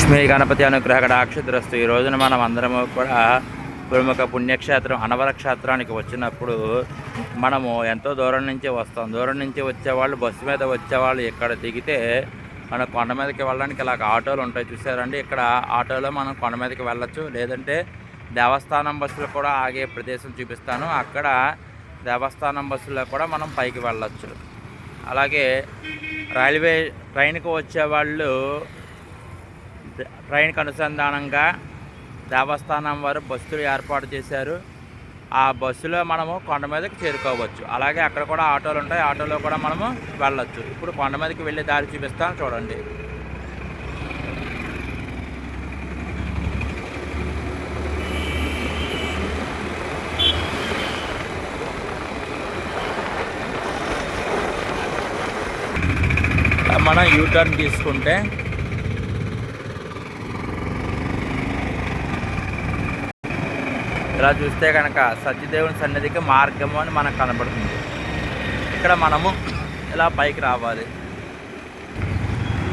లక్ష్మీ గణపతి అనుగ్రహ కటాక్షద్రస్తు. ఈ రోజున మనం అందరము కూడా ప్రముఖ పుణ్యక్షేత్రం అనవర క్షేత్రానికి వచ్చినప్పుడు మనము ఎంతో దూరం నుంచి వస్తాం. దూరం నుంచి వచ్చేవాళ్ళు బస్సు మీద వచ్చేవాళ్ళు ఇక్కడ దిగితే మన కొండ మీదకి వెళ్ళడానికి ఇలాగ ఆటోలు ఉంటాయి చూసారండి. ఇక్కడ ఆటోలో మనం కొండ మీదకి వెళ్ళచ్చు. లేదంటే దేవస్థానం బస్సులు కూడా ఆగే ప్రదేశం చూపిస్తాను. అక్కడ దేవస్థానం బస్సులో కూడా మనం పైకి వెళ్ళచ్చు. అలాగే రైల్వే ట్రైన్కి వచ్చేవాళ్ళు ట్రైన్కి అనుసంధానంగా దేవస్థానం వారు బస్సులు ఏర్పాటు చేశారు. ఆ బస్సులో మనము కొండ మీదకి చేరుకోవచ్చు. అలాగే అక్కడ కూడా ఆటోలు ఉంటాయి. ఆటోలో కూడా మనము వెళ్ళొచ్చు. ఇప్పుడు కొండ మీదకి వెళ్ళే దారి చూపిస్తాను చూడండి. మనం యూటర్న్ తీసుకుంటే ఇలా చూస్తే కనుక సత్యదేవుని సన్నిధికి మార్గము అని మనకు కనబడుతుంది. ఇక్కడ మనము ఇలా పైకి రావాలి.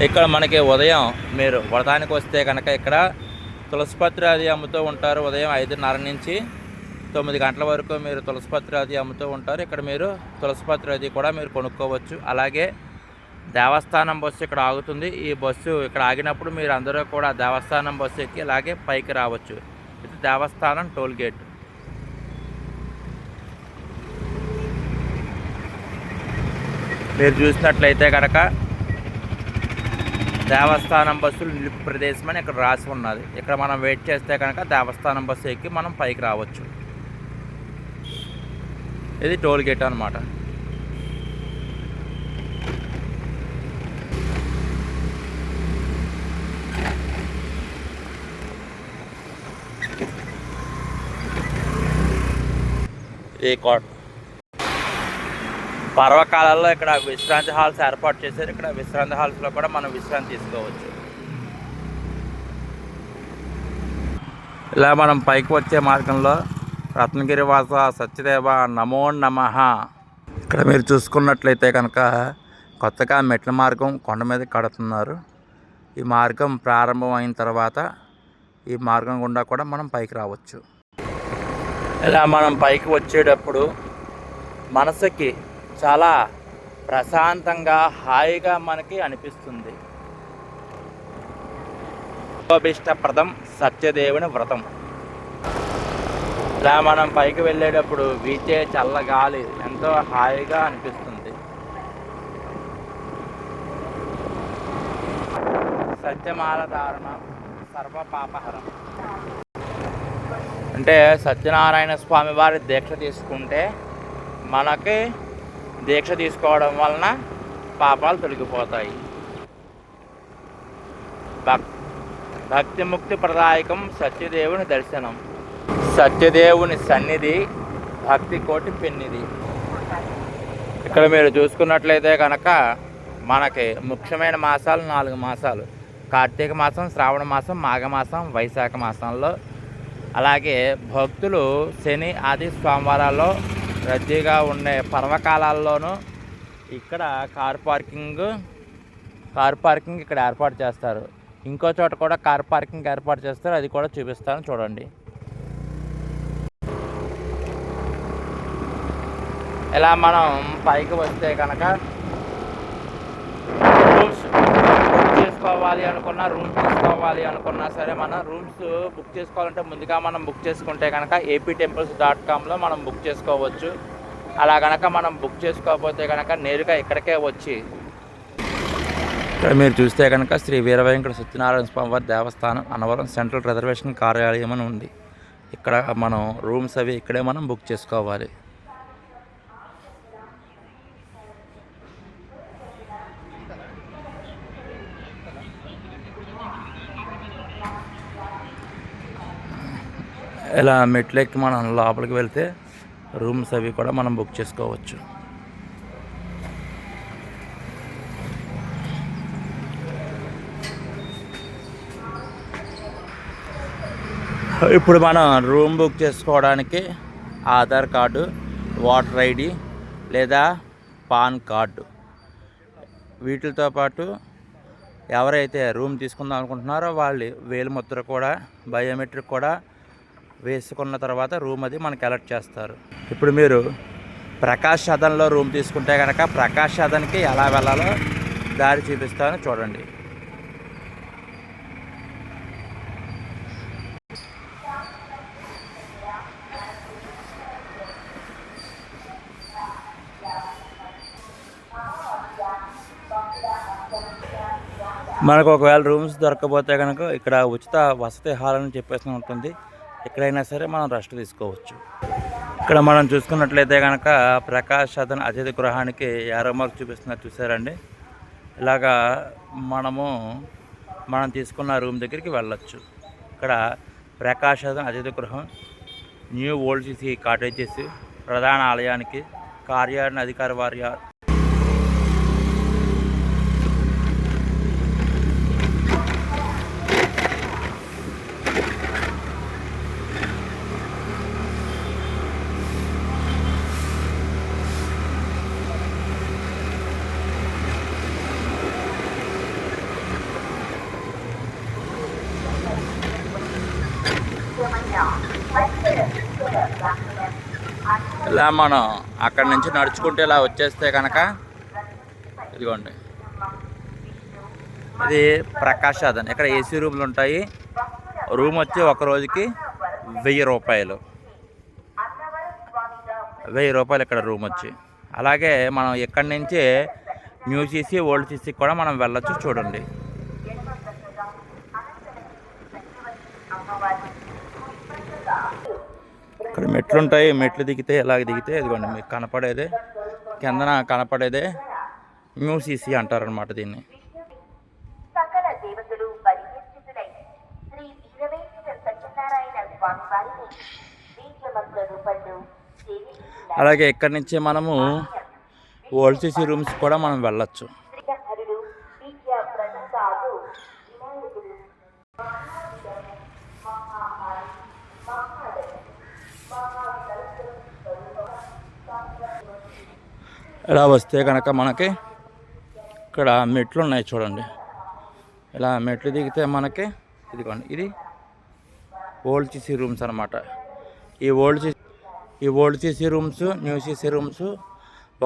ఇక్కడ మనకి ఉదయం మీరు వ్రతానికి వస్తే కనుక ఇక్కడ తులసిపత్రి అది అమ్ముతూ ఉంటారు. ఉదయం 5:30 నుంచి 9 గంటల వరకు మీరు తులసిపత్రి అది అమ్ముతూ ఉంటారు. ఇక్కడ మీరు తులసిపత్రి అది కూడా మీరు కొనుక్కోవచ్చు. అలాగే దేవస్థానం బస్సు ఇక్కడ ఆగుతుంది. ఈ బస్సు ఇక్కడ ఆగినప్పుడు మీరు అందరూ కూడా దేవస్థానం బస్సు ఎక్కి ఇలాగే పైకి రావచ్చు. ఇది దేవస్థానం టోల్ గేట్. మీరు చూసినట్లయితే కనుక దేవస్థానం బస్సులు నిలుపు ప్రదేశం అని ఇక్కడ రాసి ఉన్నది. ఇక్కడ మనం వెయిట్ చేస్తే కనుక దేవస్థానం బస్సు ఎక్కి మనం పైకి రావచ్చు. ఇది టోల్ గేట్ అన్నమాట. ఈ పర్వకాలంలో ఇక్కడ విశ్రాంతి హాల్స్ ఏర్పాటు చేశారు. ఇక్కడ విశ్రాంతి హాల్స్లో కూడా మనం విశ్రాంతి తీసుకోవచ్చు. ఇలా మనం పైకి వచ్చే మార్గంలో రత్నగిరి వాస సత్యదేవ నమో నమః. ఇక్కడ మీరు చూసుకున్నట్లయితే కనుక కొత్తగా మెట్ల మార్గం కొండ మీద కడుతున్నారు. ఈ మార్గం ప్రారంభం అయిన తర్వాత ఈ మార్గం గుండా కూడా మనం పైకి రావచ్చు. ఇలా మనం పైకి వచ్చేటప్పుడు మనసుకి చాలా ప్రశాంతంగా హాయిగా మనకి అనిపిస్తుంది. అభిష్టప్రదం సత్యదేవుని వ్రతం. ఇలా మనం పైకి వెళ్ళేటప్పుడు వీచే చల్లగాలి ఎంతో హాయిగా అనిపిస్తుంది. సత్యమాల ధారణ సర్వపాపహరం. అంటే సత్యనారాయణ స్వామి వారి దీక్ష తీసుకుంటే మనకి దీక్ష తీసుకోవడం వలన పాపాలు తొలగిపోతాయి. భక్తి ముక్తి ప్రదాయకం సత్యదేవుని దర్శనం. సత్యదేవుని సన్నిధి భక్తి కోటి పెన్నిది. ఇక్కడ మీరు చూసుకున్నట్లయితే కనుక మనకి ముఖ్యమైన మాసాలు 4 మాసాలు: కార్తీక మాసం, శ్రావణ మాసం, మాఘమాసం, వైశాఖ మాసంలో. అలాగే భక్తులు శని ఆది సోమవారాల్లో రద్దీగా ఉండే పర్వకాలాల్లోనూ ఇక్కడ కార్ పార్కింగ్ ఇక్కడ ఏర్పాటు చేస్తారు. ఇంకో చోట కూడా కార్ పార్కింగ్ ఏర్పాటు చేస్తారు. అది కూడా చూపిస్తాను చూడండి. ఇలా మనం పైకి వస్తే కనుక రూమ్స్ తీసుకోవాలి అనుకున్నా సరే మనం రూమ్స్ బుక్ చేసుకోవాలంటే ముందుగా మనం బుక్ చేసుకుంటే కనుక aptemples.comలో మనం బుక్ చేసుకోవచ్చు. అలా కనుక మనం బుక్ చేసుకోకపోతే కనుక నేరుగా ఇక్కడికే వచ్చి ఇక్కడ మీరు చూస్తే కనుక శ్రీ వీరవేంకట సత్యనారాయణ స్వామి వారి దేవస్థానం అనవరం సెంట్రల్ రిజర్వేషన్ కార్యాలయం అని ఉంది. ఇక్కడ మనం రూమ్స్ అవి ఇక్కడే మనం బుక్ చేసుకోవాలి. ఇలా మెట్లెక్కి మనం లోపలికి వెళ్తే రూమ్స్ అవి కూడా మనం బుక్ చేసుకోవచ్చు. ఇప్పుడు మనం రూమ్ బుక్ చేసుకోవడానికి ఆధార్ కార్డు, ఓటర్ ఐడి లేదా పాన్ కార్డు వీటితో పాటు ఎవరైతే రూమ్ తీసుకుందాం అనుకుంటున్నారో వాళ్ళు వేలిముద్ర కూడా బయోమెట్రిక్ కూడా వేసుకున్న తర్వాత రూమ్ అది మనకి అలర్ట్ చేస్తారు. ఇప్పుడు మీరు ప్రకాష్ సదన్లో రూమ్ తీసుకుంటే కనుక ప్రకాష్ సదన్కి ఎలా వెళ్ళాలో దారి చూపిస్తాను చూడండి. మనకు ఒకవేళ రూమ్స్ దొరకకపోతే కనుక ఇక్కడ ఉచిత వసతి హాల్ అని చెప్పేసి ఉంటుంది. ఎక్కడైనా సరే మనం రెస్ట్ తీసుకోవచ్చు. ఇక్కడ మనం చూసుకున్నట్లయితే కనుక ప్రకాష్ సదన్ అతిథి గృహానికి యారో మార్క్ చూపిస్తున్నారు చూసారండి. ఇలాగా మనం తీసుకున్న రూమ్ దగ్గరికి వెళ్ళొచ్చు. ఇక్కడ ప్రకాష్ సదన్ అతిథి గృహం, న్యూ ఓల్డ్ సిటీ కాటేజెస్, ప్రధాన ఆలయానికి, కార్యాలయ అధికారి వారి ఇలా మనం అక్కడి నుంచి నడుచుకుంటే ఇలా వచ్చేస్తే కనుక ఇదిగోండి, ఇది ప్రకాష్ సదన్. ఇక్కడ ఏసీ రూమ్లు ఉంటాయి. రూమ్ వచ్చి ఒక రోజుకి 1000 రూపాయలు. 1000 రూపాయలు ఇక్కడ రూమ్ వచ్చి. అలాగే మనం ఇక్కడి నుంచి న్యూ సీసీ ఓల్డ్ సీసీకి కూడా మనం వెళ్ళొచ్చు చూడండి. ఇక్కడ మెట్లు ఉంటాయి. మెట్లు దిగితే ఎలాగ దిగితే ఇదిగోండి మీకు కనపడేదే, కిందన కనపడేదే న్యూ సీసీ అంటారనమాట దీన్ని. అలాగే ఇక్కడి నుంచి మనము ఓల్డ్ సీసీ రూమ్స్ కూడా మనం వెళ్ళొచ్చు. ఇలా వస్తే కనుక మనకి ఇక్కడ మెట్లు ఉన్నాయి చూడండి. ఇలా మెట్లు దిగితే మనకి ఇదిగోండి, ఇది ఓల్డ్ సీసీ రూమ్స్ అనమాట. ఈ old CC rooms, new CC rooms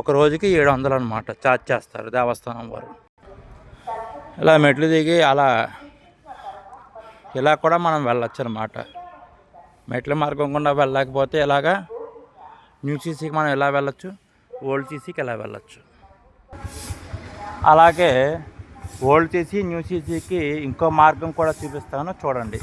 ఒక రోజుకి 700 అనమాట ఛార్జ్ చేస్తారు దేవస్థానం వారు. ఇలా మెట్లు దిగి ఇలా కూడా మనం వెళ్ళొచ్చు అనమాట. మెట్ల మార్గం గుండా వెళ్ళకపోతే ఇలాగా న్యూ సీసీకి మనం ఎలా వెళ్ళొచ్చు, ఓల్డ్ సీసీకి ఎలా వెళ్ళొచ్చు. అలాగే ఓల్డ్ సీసీ, న్యూ సీసీకి ఇంకో మార్గం కూడా చూపిస్తాను చూడండి.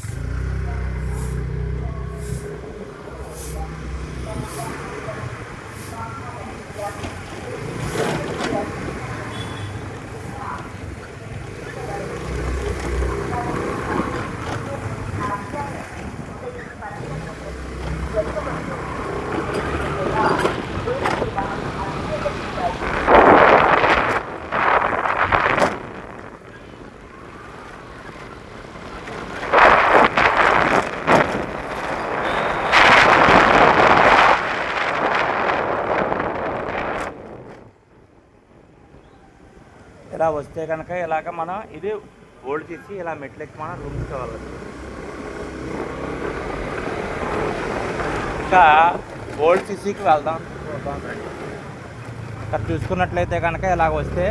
ఇలా వస్తే కనుక ఇలాగ మనం ఇది ఓల్డ్ సీసీ, ఇలా మెట్లెక్కి మనం రూమ్స్కి వెళ్ళచ్చు. ఇంకా ఓల్డ్ సీసీకి వెళ్దాం. ఇక్కడ చూసుకున్నట్లయితే కనుక ఇలాగ వస్తే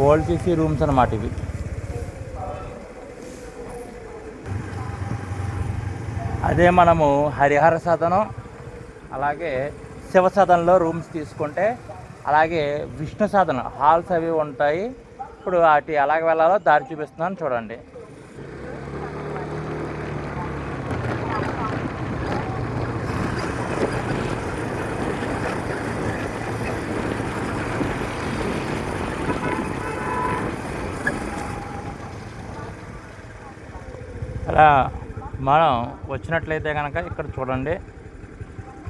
ఓల్డ్ సీసీ రూమ్స్ అన్నమాట ఇవి. అదే మనము హరిహర సదనం అలాగే శివ సదన్లో రూమ్స్ తీసుకుంటే, అలాగే విష్ణు సదన హాల్స్ అవి ఉంటాయి. ఇప్పుడు వాటి ఎలాగ వెళ్ళాలో దారి చూపిస్తున్నాను చూడండి. అలా మనం వచ్చినట్లయితే కనుక ఇక్కడ చూడండి,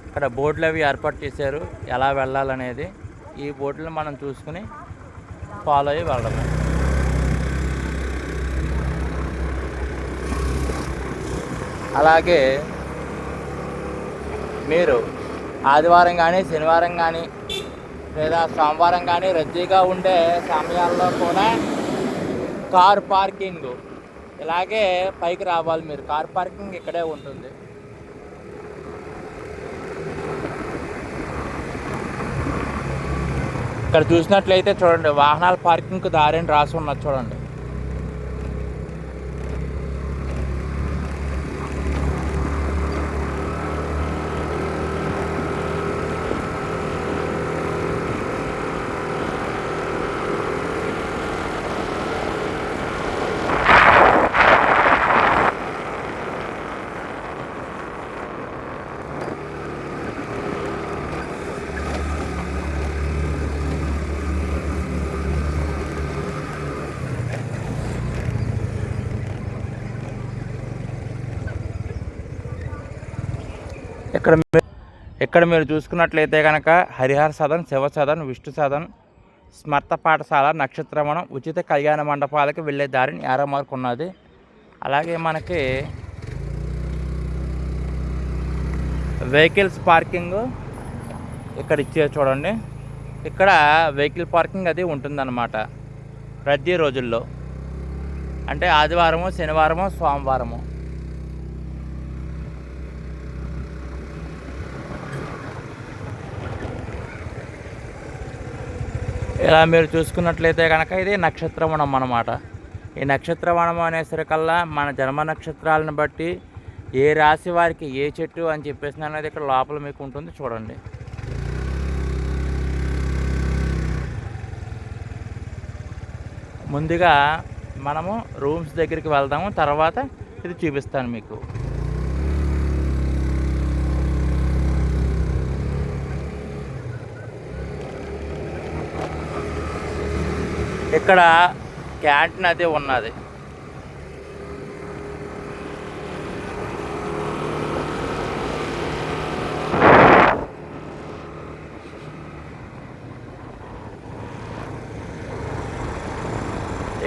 ఇక్కడ బోర్డులు అవి ఏర్పాటు చేశారు ఎలా వెళ్ళాలనేది. ఈ బోర్డులు మనం చూసుకుని ఫాలో అయ్యి వెళ్ళడమే. అలాగే మీరు ఆదివారం కానీ శనివారం కానీ లేదా సోమవారం కానీ రద్దీగా ఉండే సమయాల్లో కూడా కార్ పార్కింగ్ ఇలాగే పైకి రావాలి మీరు. కార్ పార్కింగ్ ఇక్కడే ఉంటుంది. ఇక్కడ చూసినట్లయితే చూడండి, వాహనాల పార్కింగ్కి దారి అని రాసి ఉన్నది చూడండి. ఇక్కడ మీరు చూసుకున్నట్లయితే కనుక హరిహర సదన్, శివ సదన్, విష్ణు సదన్, స్మర్త పాఠశాల, నక్షత్రవనం, ఉచిత కళ్యాణ మండపాలకు వెళ్ళే దారిని యారో మార్క్ ఉన్నది. అలాగే మనకి వెహికల్స్ పార్కింగ్ ఇక్కడ ఇచ్చే చూడండి. ఇక్కడ వెహికల్ పార్కింగ్ అది ఉంటుందన్నమాట ప్రతి రోజుల్లో, అంటే ఆదివారము, శనివారము, సోమవారము. ఇలా మీరు చూసుకున్నట్లయితే కనుక ఇది నక్షత్రవనం అన్నమాట. ఈ నక్షత్రవనం అనేసరికల్లా మన జన్మ నక్షత్రాలను బట్టి ఏ రాశి వారికి ఏ చెట్టు అని చెప్పేసి అనేది ఇక్కడ లోపల మీకు ఉంటుంది చూడండి. ముందుగా మనము రూమ్స్ దగ్గరికి వెళ్దాము, తర్వాత ఇది చూపిస్తాను మీకు. ఇక్కడ క్యాంటీన్ అది ఉన్నది.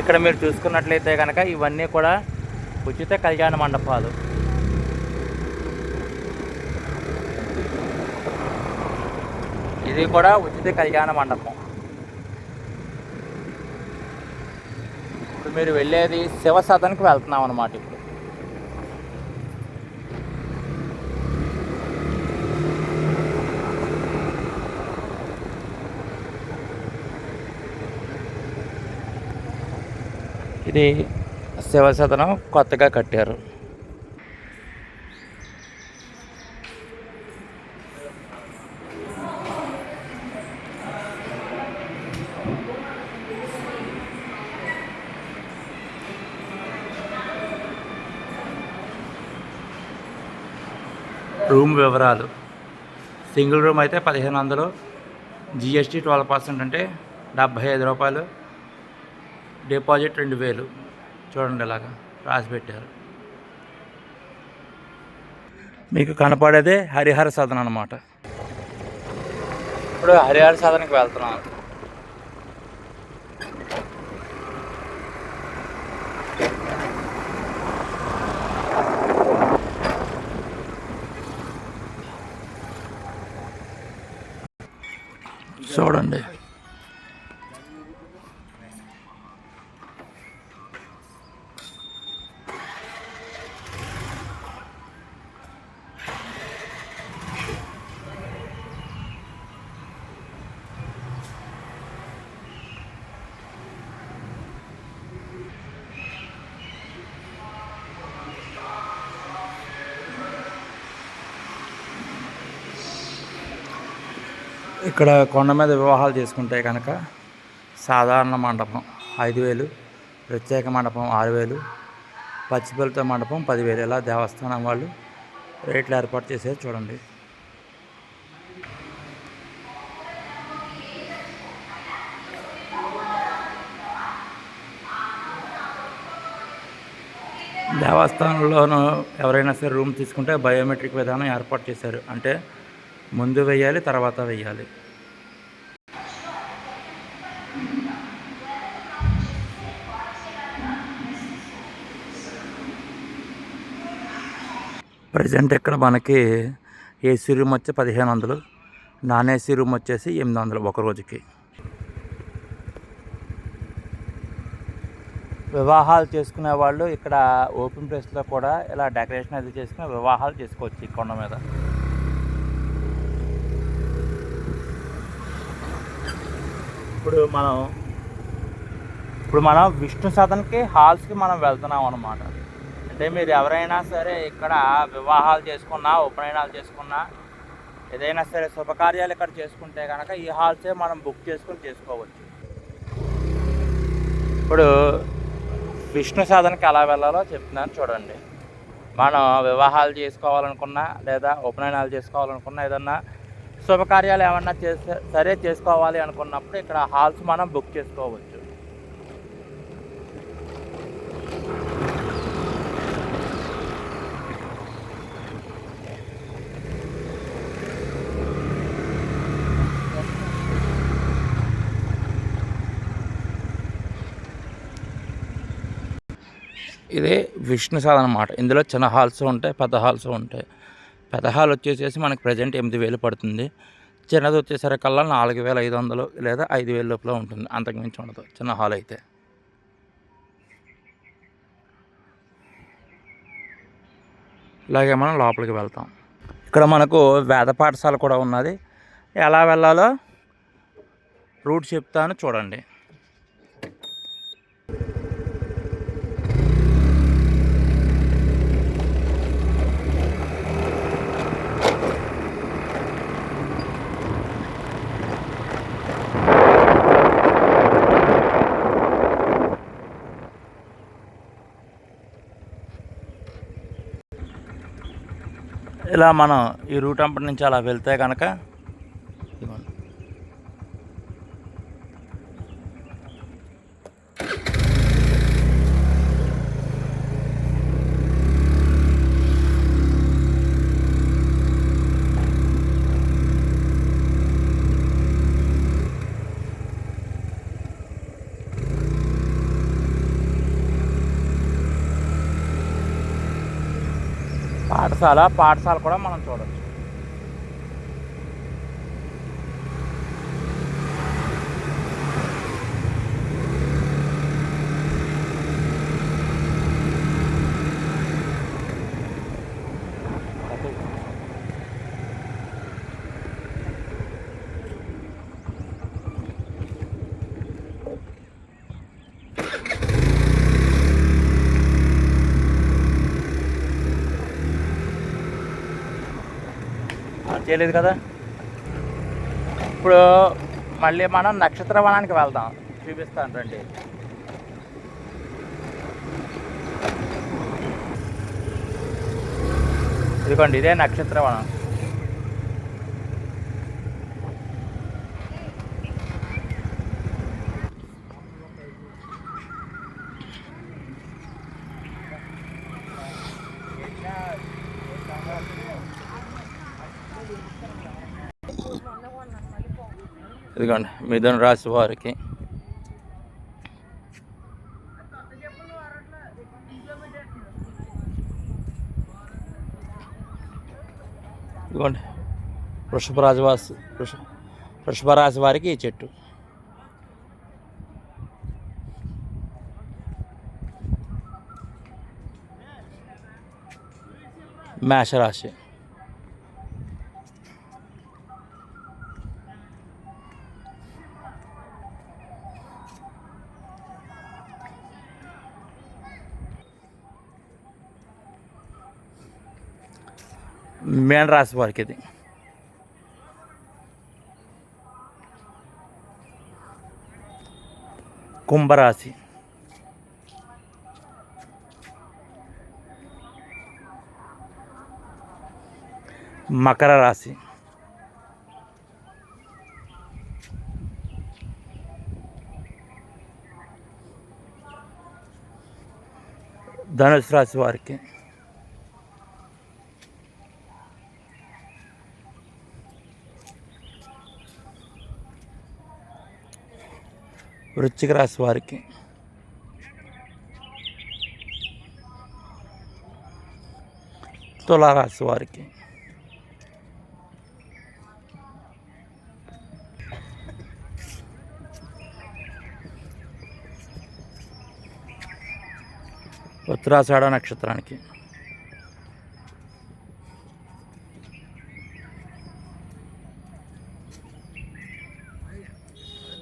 ఇక్కడ మీరు చూసుకున్నట్లయితే కనుక ఇవన్నీ కూడా ఉచిత కళ్యాణ మండపాలు. ఇది కూడా ఉచిత కళ్యాణ మండపం. ఇప్పుడు మీరు వెళ్ళేది శివ సదన్కి వెళ్తున్నాం అన్నమాట. ఇప్పుడు ఇది శివ సదనం కొత్తగా కట్టారు. రూమ్ వివరాలు: సింగిల్ రూమ్ అయితే 1500, జిఎస్టీ 12% అంటే 75 రూపాయలు, డిపాజిట్ 2000. చూడండి ఇలాగా రాసి పెట్టారు. మీకు కనపడేదే హరిహర సదన్ అన్నమాట. ఇప్పుడు హరిహర సదన్కి వెళ్తున్నాను. చూడండి ఇక్కడ కొండ మీద వివాహాలు చేసుకుంటే కనుక సాధారణ మండపం 5000, ప్రత్యేక మండపం 6000, పచ్చిపల్లితో మండపం 10,000. ఇలా దేవస్థానం వాళ్ళు రేట్లు ఏర్పాటు చేసేది చూడండి. దేవస్థానంలోనూ ఎవరైనా సరే రూమ్ తీసుకుంటే బయోమెట్రిక్ విధానం ఏర్పాటు చేశారు. అంటే ముందు వెయ్యాలి, తర్వాత వెయ్యాలి. ప్రజెంట్ ఇక్కడ మనకి ఏసీ రూమ్ వచ్చి 1500, నాన్ ఏసీ రూమ్ వచ్చేసి 800 ఒక రోజుకి. వివాహాలు చేసుకునే వాళ్ళు ఇక్కడ ఓపెన్ ప్లేస్లో కూడా ఇలా డెకరేషన్ అది చేసుకుని వివాహాలు చేసుకోవచ్చు ఈ కొండ మీద. ఇప్పుడు మనం విష్ణు సదన్కి హాల్స్కి మనం వెళ్తున్నాం అన్నమాట. అంటే మీరు ఎవరైనా సరే ఇక్కడ వివాహాలు చేసుకున్నా, ఉపనయనాలు చేసుకున్నా, ఏదైనా సరే శుభకార్యాలు ఇక్కడ చేసుకుంటే కనుక ఈ హాల్సే మనం బుక్ చేసుకుని చేసుకోవచ్చు. ఇప్పుడు విష్ణు సాధనకి ఎలా వెళ్ళాలో చెప్తున్నాను చూడండి. మనం వివాహాలు చేసుకోవాలనుకున్నా లేదా ఉపనయనాలు చేసుకోవాలనుకున్నా, ఏదన్నా శుభకార్యాలు ఏమన్నా చేసుకోవాలి అనుకున్నప్పుడు ఇక్కడ హాల్స్ మనం బుక్ చేసుకోవచ్చు. ఇదే విష్ణు సాధన అన్నమాట. ఇందులో చిన్న హాల్స్ ఉంటాయి, పెద్ద హాల్స్ ఉంటాయి. పెద్ద హాల్ వచ్చేసేసి మనకి ప్రజెంట్ 8,000 పడుతుంది. చిన్నది వచ్చేసరికల్లా 4,500 లేదా 5,000 లోపల ఉంటుంది, అంతకుమించి ఉండదు చిన్న హాల్ అయితే. ఇలాగే మనం లోపలికి వెళ్తాం. ఇక్కడ మనకు వేద పాఠశాల కూడా ఉన్నది. ఎలా వెళ్ళాలో రూట్ చెప్తాను చూడండి. ఇలా మనం ఈ రూట్ అంపటి నుంచి అలా వెళ్తే కనుక పాఠశాల కూడా మనం చూడవచ్చు. చేయలేదు కదా. ఇప్పుడు మళ్ళీ మనం నక్షత్రవనానికి వెళ్దాం, చూపిస్తాను రండి. ఇదిగోండి, ఇదే నక్షత్రవనం. ఇదిగోండి మిథున రాశి వారికి ఇదిగోండి వృషభ రాశి వారికి ఈ చెట్టు. మేషరాశి, మీన రాశి వారికి ఇది. కుంభరాశి, మకర రాశి, ధనుసు రాశి వారికి, వృశ్చిక రాశి వారికి, తులారాశి వారికి, ఉత్తరాషాఢ నక్షత్రానికి.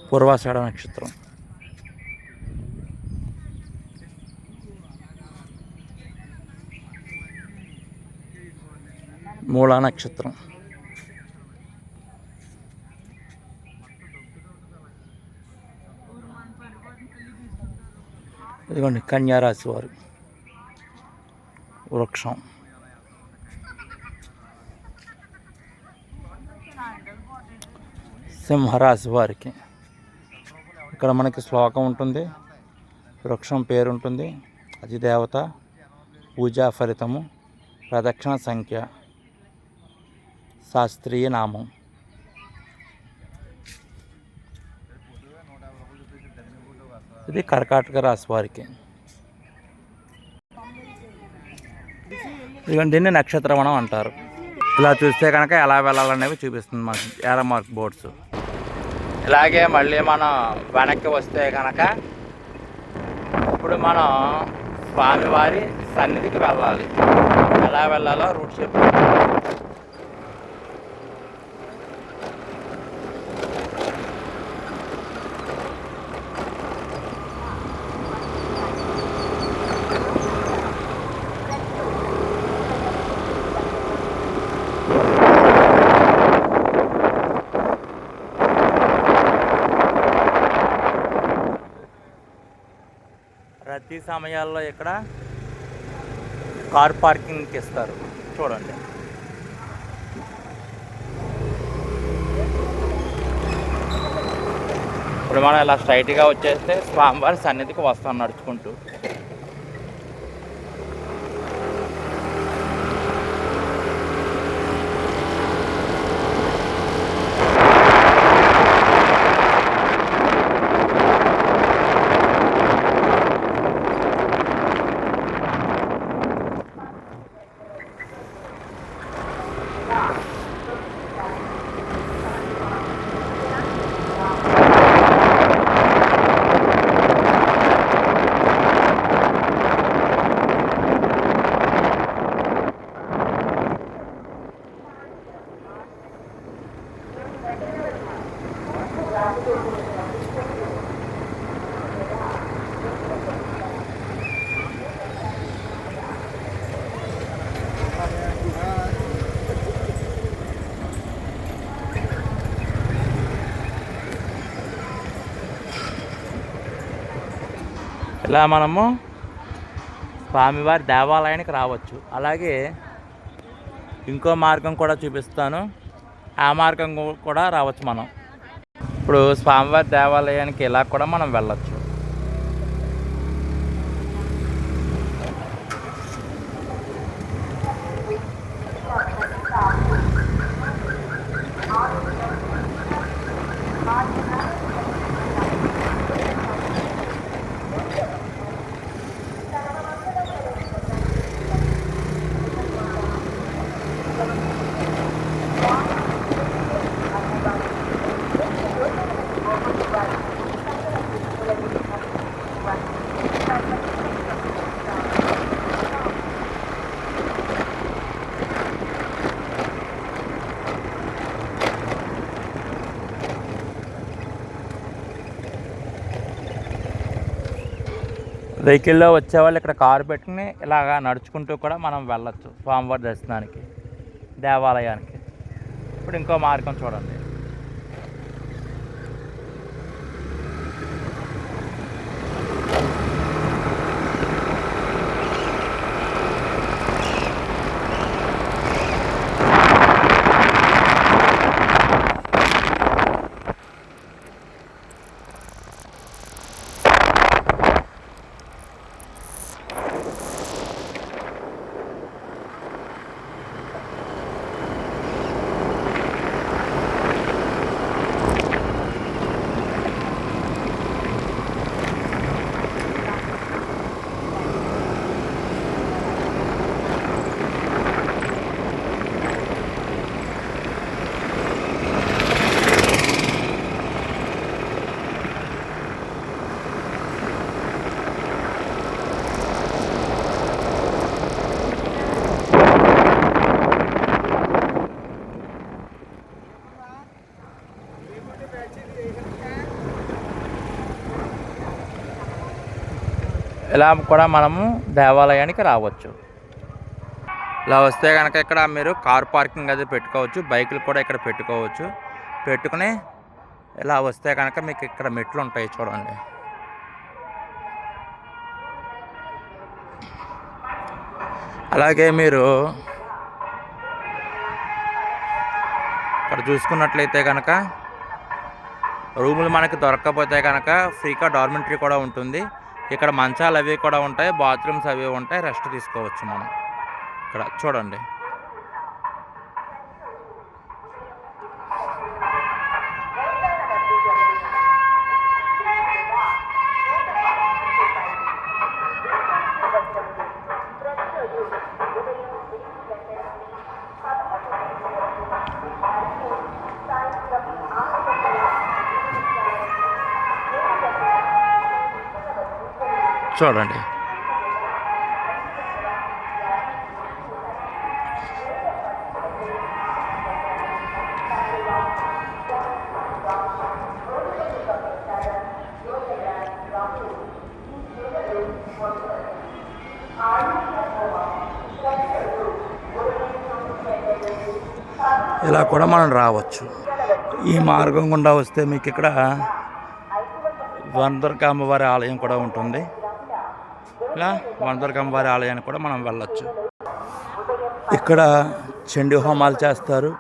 పూర్వాషాఢ నక్షత్రం. మూలా నక్షత్రం. ఇదిగోండి కన్యారాశి వారు. వృక్షం. సింహరాశి వారికి ఇక్కడ మనకి శ్లోకం ఉంటుంది, వృక్షం పేరు ఉంటుంది, అధిదేవత, పూజా ఫలితము, ప్రదక్షిణ సంఖ్య, శాస్త్రీయ నామం. ఇది కర్కాటక రాశి వారికి. ఇదిగోండి దీన్ని నక్షత్రవనం అంటారు. ఇలా చూస్తే కనుక ఎలా వెళ్ళాలనేవి చూపిస్తుంది మనకి ఏరో మార్క్ బోర్డ్స్. ఇలాగే మళ్ళీ మనం వెనక్కి వస్తే కనుక ఇప్పుడు మనం స్వామివారి సన్నిధికి వెళ్ళాలి. ఎలా వెళ్ళాలో రూట్ చెప్పాలి. రద్దీ సమయాల్లో ఇక్కడ కార్ పార్కింగ్కి ఇస్తారు చూడండి. ఇప్పుడు మనం ఇలా స్ట్రైట్గా వచ్చేస్తే స్వామివారి సన్నిధికి వస్తాం నడుచుకుంటూ. ఇలా మనము స్వామివారి దేవాలయానికి రావచ్చు. అలాగే ఇంకో మార్గం కూడా చూపిస్తాను, ఆ మార్గం కూడా రావచ్చు మనం. ఇప్పుడు స్వామివారి దేవాలయానికి ఇలా కూడా మనం వెళ్ళచ్చు. వెహికల్లో వచ్చేవాళ్ళు ఇక్కడ కారు పెట్టుకుని ఇలాగా నడుచుకుంటూ కూడా మనం వెళ్ళచ్చు స్వామివారి దర్శనానికి, దేవాలయానికి. ఇప్పుడు ఇంకో మార్గం చూడండి. ఇలా కూడా మనము దేవాలయానికి రావచ్చు. ఇలా వస్తే కనుక ఇక్కడ మీరు కార్ పార్కింగ్ అది పెట్టుకోవచ్చు, బైకులు కూడా ఇక్కడ పెట్టుకోవచ్చు. పెట్టుకుని ఇలా వస్తే కనుక మీకు ఇక్కడ మెట్లు ఉంటాయి చూడండి. అలాగే మీరు ఇక్కడ చూసుకున్నట్లయితే కనుక రూములు మనకి దొరకకపోతే కనుక ఫ్రీగా డార్మెంటరీ కూడా ఉంటుంది. ఇక్కడ మంచాలు అవి కూడా ఉంటాయి, బాత్రూమ్స్ అవి ఉంటాయి, రెస్ట్ తీసుకోవచ్చు మనం. ఇక్కడ చూడండి. చూడండి ఇలా కూడా మనం రావచ్చు. ఈ మార్గం గుండా వస్తే మీకు ఇక్కడ వనదుర్గ అమ్మవారి ఆలయం కూడా ఉంటుంది. ఇలా వనదుర్గ అమ్మవారి ఆలయానికి కూడా మనం వెళ్ళొచ్చు. ఇక్కడ చండీ హోమాలు చేస్తారు,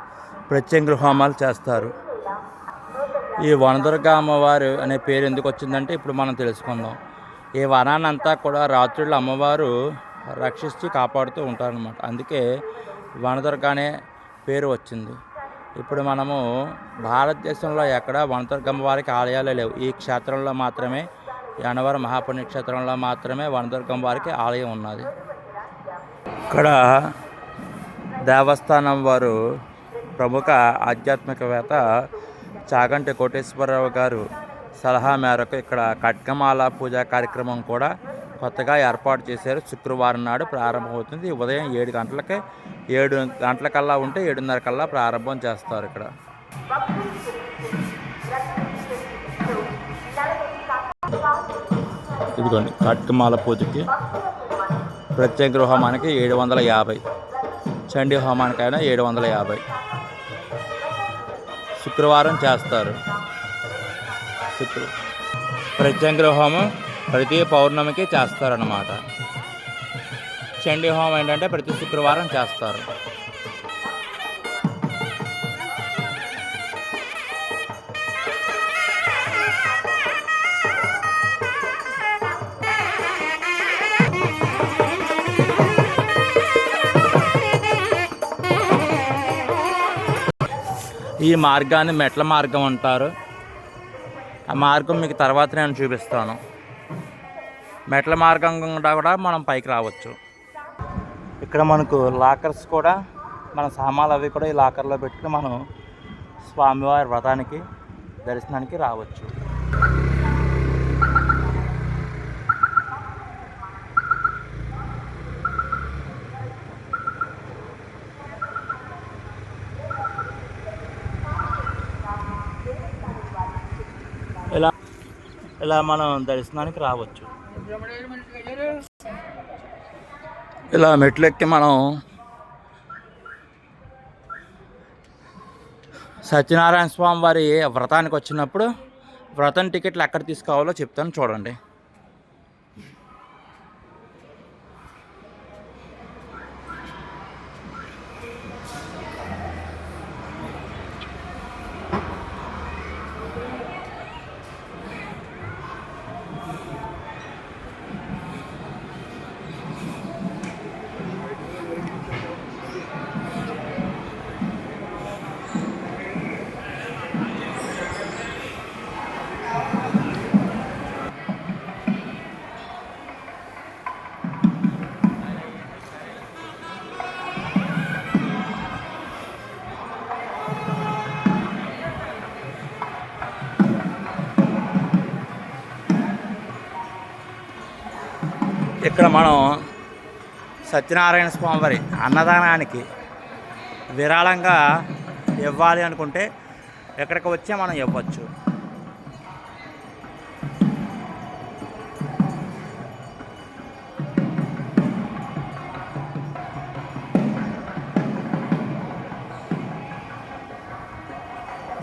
ప్రత్యంగిరి హోమాలు చేస్తారు. ఈ వనదుర్గ అమ్మవారు అనే పేరు ఎందుకు వచ్చిందంటే ఇప్పుడు మనం తెలుసుకుందాం. ఈ వనాన్నంతా కూడా రాత్రుళ్ళు అమ్మవారు రక్షించి కాపాడుతూ ఉంటారనమాట. అందుకే వనదుర్గ అనే పేరు వచ్చింది. ఇప్పుడు మనము భారతదేశంలో ఎక్కడ వనదుర్గ అమ్మవారికి ఆలయాలే లేవు. ఈ క్షేత్రంలో మాత్రమే, ఈ అన్నవరం మహాపుణ్యక్షేత్రంలో మాత్రమే వనదుర్గ అమ్మవారికి ఆలయం ఉన్నది. ఇక్కడ దేవస్థానం వారు ప్రముఖ ఆధ్యాత్మికవేత్త చాగంటి కోటేశ్వరరావు గారు సలహా మేరకు ఇక్కడ ఖడ్గమాల పూజా కార్యక్రమం కూడా కొత్తగా ఏర్పాటు చేశారు. శుక్రవారం నాడు ప్రారంభమవుతుంది. ఉదయం 7 గంటలకే, 7 గంటలకల్లా ఉంటే 7:30 కల్లా ప్రారంభం చేస్తారు. ఇక్కడ ఇదిగోండి, ఖడ్గమాల పూజకి ప్రత్యేక హోమానికి 750, చండీ హోమానికైనా 750 శుక్రవారం చేస్తారు. ప్రత్యేక హోమం ప్రతి పౌర్ణమికి చేస్తారన్నమాట. చండీ హోమం ఏంటంటే ప్రతి శుక్రవారం చేస్తారు. ఈ మార్గాన్ని మెట్ల మార్గం అంటారు. ఆ మార్గం మీకు తర్వాత నేను చూపిస్తాను. మెట్ల మార్గం గుండా కూడా మనం పైకి రావచ్చు. ఇక్కడ మనకు లాకర్స్ కూడా, మన సామాన్లు అవి కూడా ఈ లాకర్లో పెట్టుకుని మనం స్వామివారి వ్రతానికి, దర్శనానికి రావచ్చు. ఇలా మనం దర్శనానికి రావచ్చు. ఇలా మెట్లెక్కి మనం సత్యనారాయణ స్వామి వారి వ్రతానికి వచ్చినప్పుడు వ్రతం టికెట్లు ఎక్కడ తీసుకోవాలో చెప్తాను చూడండి. ఇక్కడ మనం సత్యనారాయణ స్వామి వారి అన్నదానానికి విరాళంగా ఇవ్వాలి అనుకుంటే ఎక్కడికి వచ్చే మనం ఇవ్వచ్చు.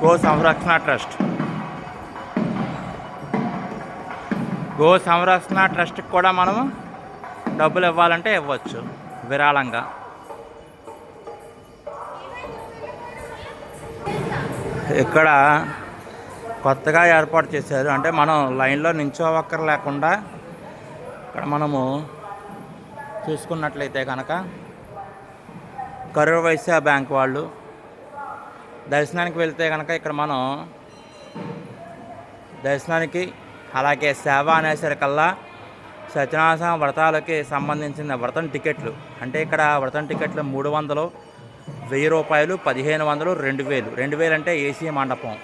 గో సంరక్షణ ట్రస్ట్. గో సంరక్షణ ట్రస్ట్కి కూడా మనము డబ్బులు ఇవ్వాలంటే ఇవ్వచ్చు విరాళంగా. ఇక్కడ కొత్తగా ఏర్పాటు చేశారు, అంటే మనం లైన్లో నించోవక్కర లేకుండా ఇక్కడ మనము చూసుకున్నట్లయితే కనుక కరూర్ వైశ్య బ్యాంక్ వాళ్ళు దర్శనానికి వెళ్తే కనుక ఇక్కడ మనం దర్శనానికి అలాగే సేవ అనేసరికల్లా సత్యనారాయణ వ్రతాలకి సంబంధించిన వ్రతం టికెట్లు, అంటే ఇక్కడ వ్రతం టికెట్లు 300, 1000 రూపాయలు, 1500, 2000. 2000 అంటే ఏసీ మండపం.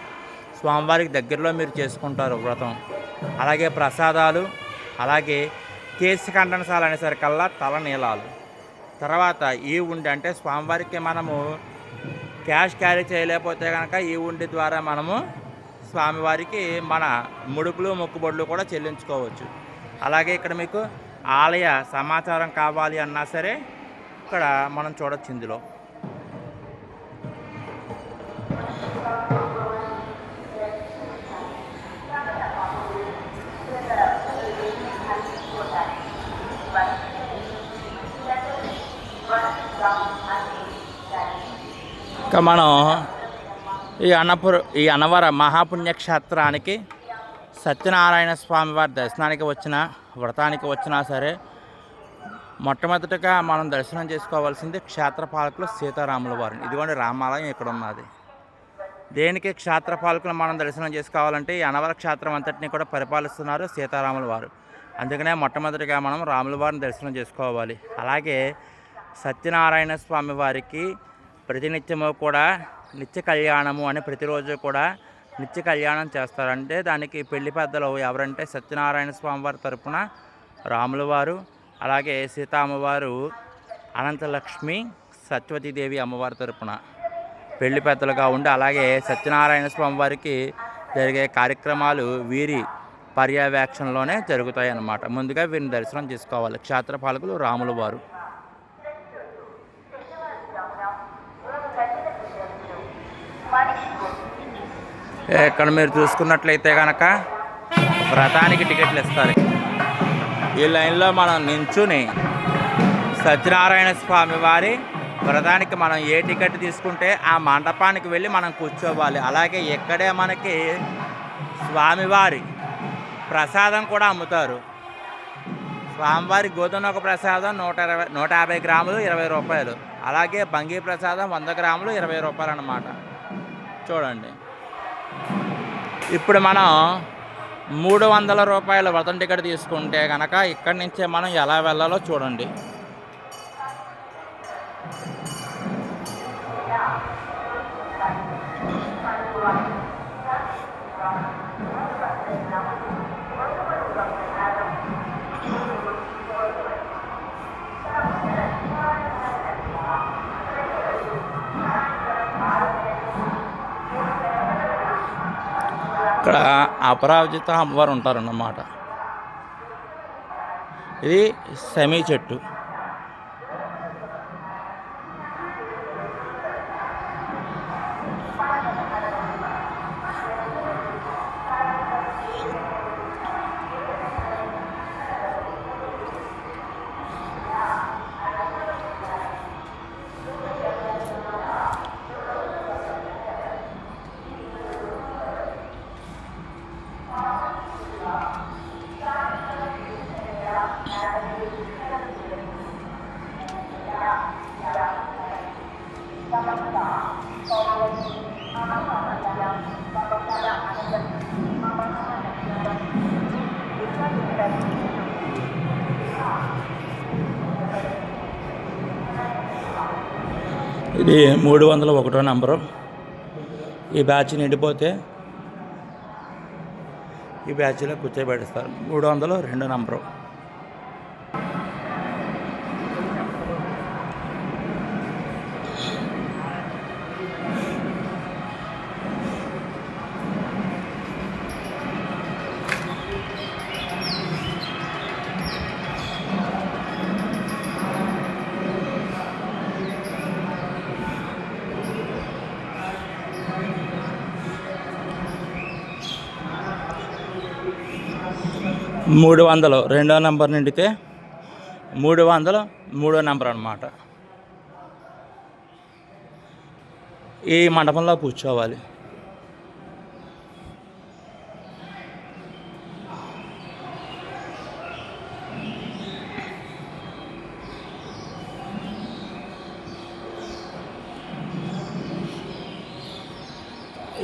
స్వామివారికి దగ్గరలో మీరు చేసుకుంటారు వ్రతం. అలాగే ప్రసాదాలు, అలాగే కేసు ఖండనశాల అనేసరికల్లా తలనీలాలు. తర్వాత ఈ ఉండి అంటే స్వామివారికి మనము క్యాష్ క్యారీ చేయలేకపోతే కనుక ఈ ఉండి ద్వారా మనము స్వామివారికి మన ముడుపులు మొక్కుబడులు కూడా చెల్లించుకోవచ్చు. అలాగే ఇక్కడ మీకు ఆలయ సమాచారం కావాలి అన్నా సరే ఇక్కడ మనం చూడొచ్చు. ఇందులో ఇంకా మనం ఈ అన్నవర మహాపుణ్యక్షేత్రానికి సత్యనారాయణ స్వామి వారి దర్శనానికి వచ్చినా వ్రతానికి వచ్చినా సరే మొట్టమొదటిగా మనం దర్శనం చేసుకోవాల్సింది క్షేత్రపాలకులు సీతారాముల వారిని. ఇదిగోండి రామాలయం ఇక్కడ ఉన్నది. దేనికి క్షేత్రపాలకులు మనం దర్శనం చేసుకోవాలంటే ఈ అన్నవర క్షేత్రం అంతటినీ కూడా పరిపాలిస్తున్నారు సీతారాముల వారు. అందుకనే మొట్టమొదటిగా మనం రాముల వారిని దర్శనం చేసుకోవాలి. అలాగే సత్యనారాయణ స్వామి వారికి ప్రతినిత్యము కూడా నిత్య కళ్యాణము అని ప్రతిరోజు కూడా నిత్య కళ్యాణం చేస్తారంటే దానికి పెళ్లి పెద్దలు ఎవరంటే సత్యనారాయణ స్వామి వారి తరపున రాముల వారు, అలాగే సీతామ్మవారు, అనంతలక్ష్మి, సత్యవతీదేవి అమ్మవారి తరపున పెళ్లి పెద్దలుగా ఉండి, అలాగే సత్యనారాయణ స్వామి వారికి జరిగే కార్యక్రమాలు వీరి పర్యవేక్షణలోనే జరుగుతాయి అన్నమాట. ముందుగా వీరిని దర్శనం చేసుకోవాలి క్షేత్రపాలకులు రాముల వారు. ఇక్కడ మీరు చూసుకున్నట్లయితే కనుక వ్రతానికి టికెట్లు ఇస్తారు. ఈ లైన్లో మనం నించుని సత్యనారాయణ స్వామి వారి వ్రతానికి మనం ఏ టికెట్ తీసుకుంటే ఆ మండపానికి వెళ్ళి మనం కూర్చోవాలి. అలాగే ఇక్కడే మనకి స్వామివారి ప్రసాదం కూడా అమ్ముతారు. స్వామివారి గోధుమ ఒక ప్రసాదం 150 గ్రాములు 20 రూపాయలు. అలాగే బంగి ప్రసాదం 100 గ్రాములు 20 రూపాయలు అన్నమాట. చూడండి, ఇప్పుడు మనం 300 రూపాయల వ్రతం టికెట్ తీసుకుంటే కనుక ఇక్కడి నుంచే మనం ఎలా వెళ్ళాలో చూడండి. ఇక్కడ అపరాజిత అమ్మవారు ఉంటారన్నమాట. ఇది సెమీ చెట్టు. ఇది 301 నంబరు. ఈ బ్యాచ్ నిండిపోతే ఈ బ్యాచ్లో కూర్చోబెడతారు. 302 నంబరు. 300 రెండో నెంబర్ నిండితే 300 మూడో నెంబర్ అన్నమాట. ఈ మండపంలో కూర్చోవాలి.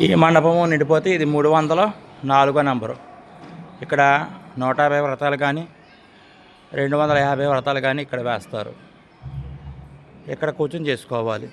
ఈ మండపము నిండిపోతే ఇది 304 నెంబరు. ఇక్కడ 150 వ్రతాలు కానీ 250 వ్రతాలు కానీ ఇక్కడ వేస్తారు. ఇక్కడ కూర్చొని చేసుకోవాలి.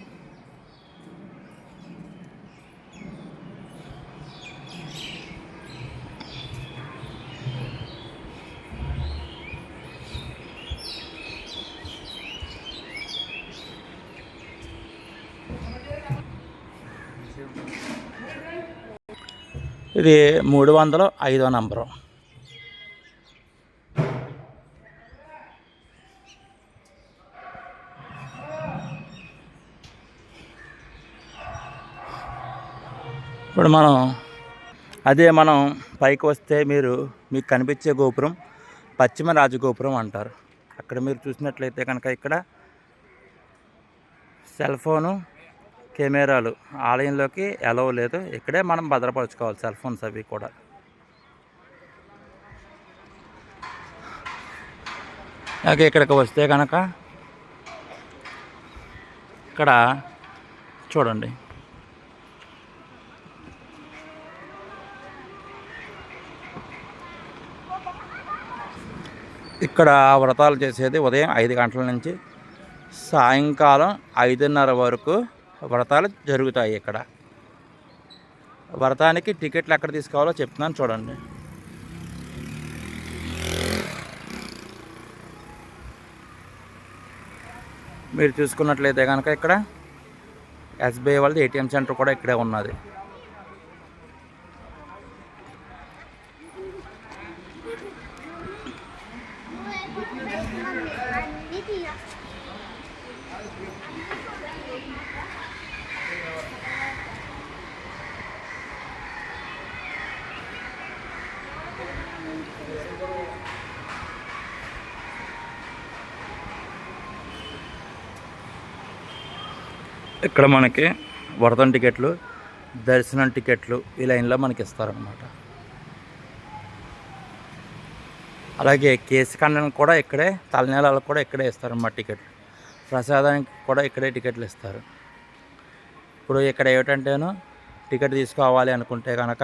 ఇది 305 నంబరు. ఇప్పుడు మనం పైకి వస్తే మీకు కనిపించే గోపురం పశ్చిమ రాజగోపురం అంటారు. అక్కడ మీరు చూసినట్లయితే కనుక ఇక్కడ సెల్ ఫోను కెమెరాలు ఆలయంలోకి అలౌ లేదు. ఇక్కడే మనం భద్రపరచుకోవాలి సెల్ ఫోన్స్ అవి కూడా. అలాగే ఇక్కడికి వస్తే కనుక ఇక్కడ చూడండి, ఇక్కడ వ్రతాలు చేసేది ఉదయం 5 గంటల నుంచి సాయంకాలం 5:30 వరకు వ్రతాలు జరుగుతాయి. ఇక్కడ వ్రతానికి టికెట్లు ఎక్కడ తీసుకోవాలో చెప్తున్నాను చూడండి. మీరు చూసుకున్నట్లయితే కనుక ఇక్కడ ఎస్బీఐ వాళ్ళది ఏటీఎం సెంటర్ కూడా ఇక్కడే ఉన్నది. ఇక్కడ మనకి వ్రతం టికెట్లు, దర్శనం టికెట్లు ఈ లైన్లో మనకి ఇస్తారనమాట. అలాగే కేసు ఖండన కూడా ఇక్కడే, తలనీలాలకు కూడా ఇక్కడే ఇస్తారన్నమాట టికెట్లు. ప్రసాదానికి కూడా ఇక్కడే టికెట్లు ఇస్తారు. ఇప్పుడు ఇక్కడ ఏమిటంటేను టికెట్ తీసుకోవాలి అనుకుంటే కనుక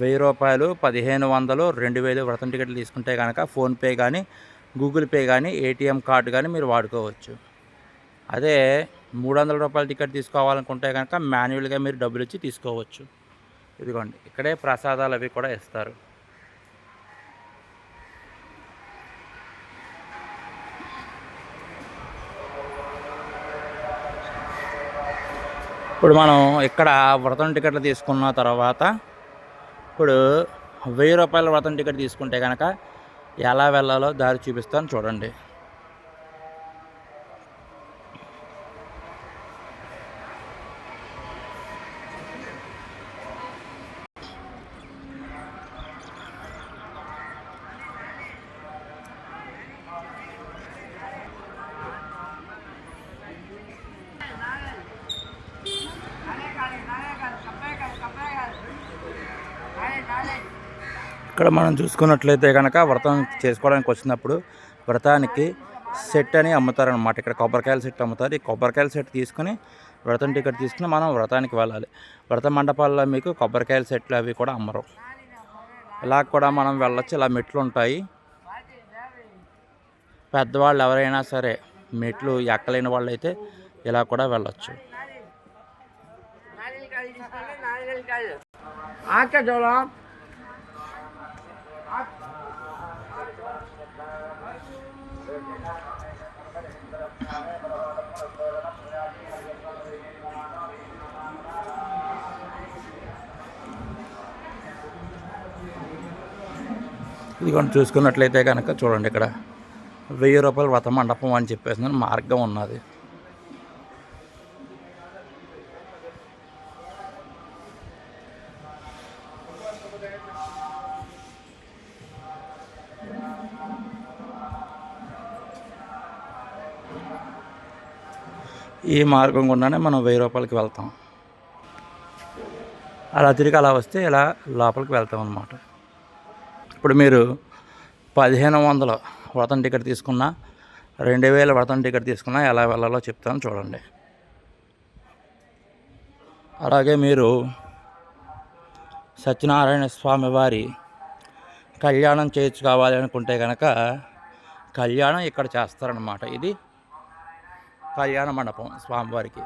1000 రూపాయలు, 1500, 2000 వ్రతం టికెట్లు తీసుకుంటే కనుక ఫోన్పే కానీ, గూగుల్ పే కానీ, ఏటీఎం కార్డు కానీ మీరు వాడుకోవచ్చు. అదే 300 రూపాయల టికెట్ తీసుకోవాలనుకుంటే కనుక మాన్యువల్గా మీరు డబ్బులు ఇచ్చి తీసుకోవచ్చు. ఇదిగోండి, ఇక్కడే ప్రసాదాలు అవి కూడా ఇస్తారు. ఇప్పుడు మనం ఇక్కడ వ్రతం టికెట్లు తీసుకున్న తర్వాత ఇప్పుడు 1000 రూపాయల వ్రతం టికెట్ తీసుకుంటే కనుక ఎలా వెళ్ళాలో దారి చూపిస్తాను చూడండి. ఇక్కడ మనం చూసుకున్నట్లయితే కనుక వ్రతం చేసుకోవడానికి వచ్చినప్పుడు వ్రతానికి సెట్ అని అమ్ముతారనమాట. ఇక్కడ కొబ్బరికాయల సెట్ అమ్ముతారు. ఈ కొబ్బరికాయల సెట్ తీసుకుని వ్రతం టికెట్ తీసుకుని మనం వ్రతానికి వెళ్ళాలి. వ్రత మండపాల్లో మీకు కొబ్బరికాయల సెట్లు అవి కూడా అమ్మరు. ఇలా కూడా మనం వెళ్ళొచ్చు. ఇలా మెట్లు ఉంటాయి. పెద్దవాళ్ళు ఎవరైనా సరే మెట్లు ఎక్కలేని వాళ్ళు అయితే ఇలా కూడా వెళ్ళొచ్చు. ఇది కొంచెం చూసుకున్నట్లయితే కనుక చూడండి, ఇక్కడ 1000 రూపాయల వ్రత మండపం అని చెప్పేసి మార్గం ఉన్నది. ఈ మార్గం గుండానే మనం 1000 రూపాయలకి వెళ్తాం. అలా తిరిగి అలా వస్తే ఇలా లోపలికి వెళ్తాం అన్నమాట. ఇప్పుడు మీరు 1500 వ్రతం టికెట్ తీసుకున్నా, 2000 వ్రతం టికెట్ తీసుకున్నా ఎలా వెళ్ళాలో చెప్తాను చూడండి. అలాగే మీరు సత్యనారాయణ స్వామి వారి కళ్యాణం చేయించుకోవాలి అనుకుంటే కనుక కళ్యాణం ఇక్కడ చేస్తారనమాట. ఇది కళ్యాణ మండపం స్వామివారికి.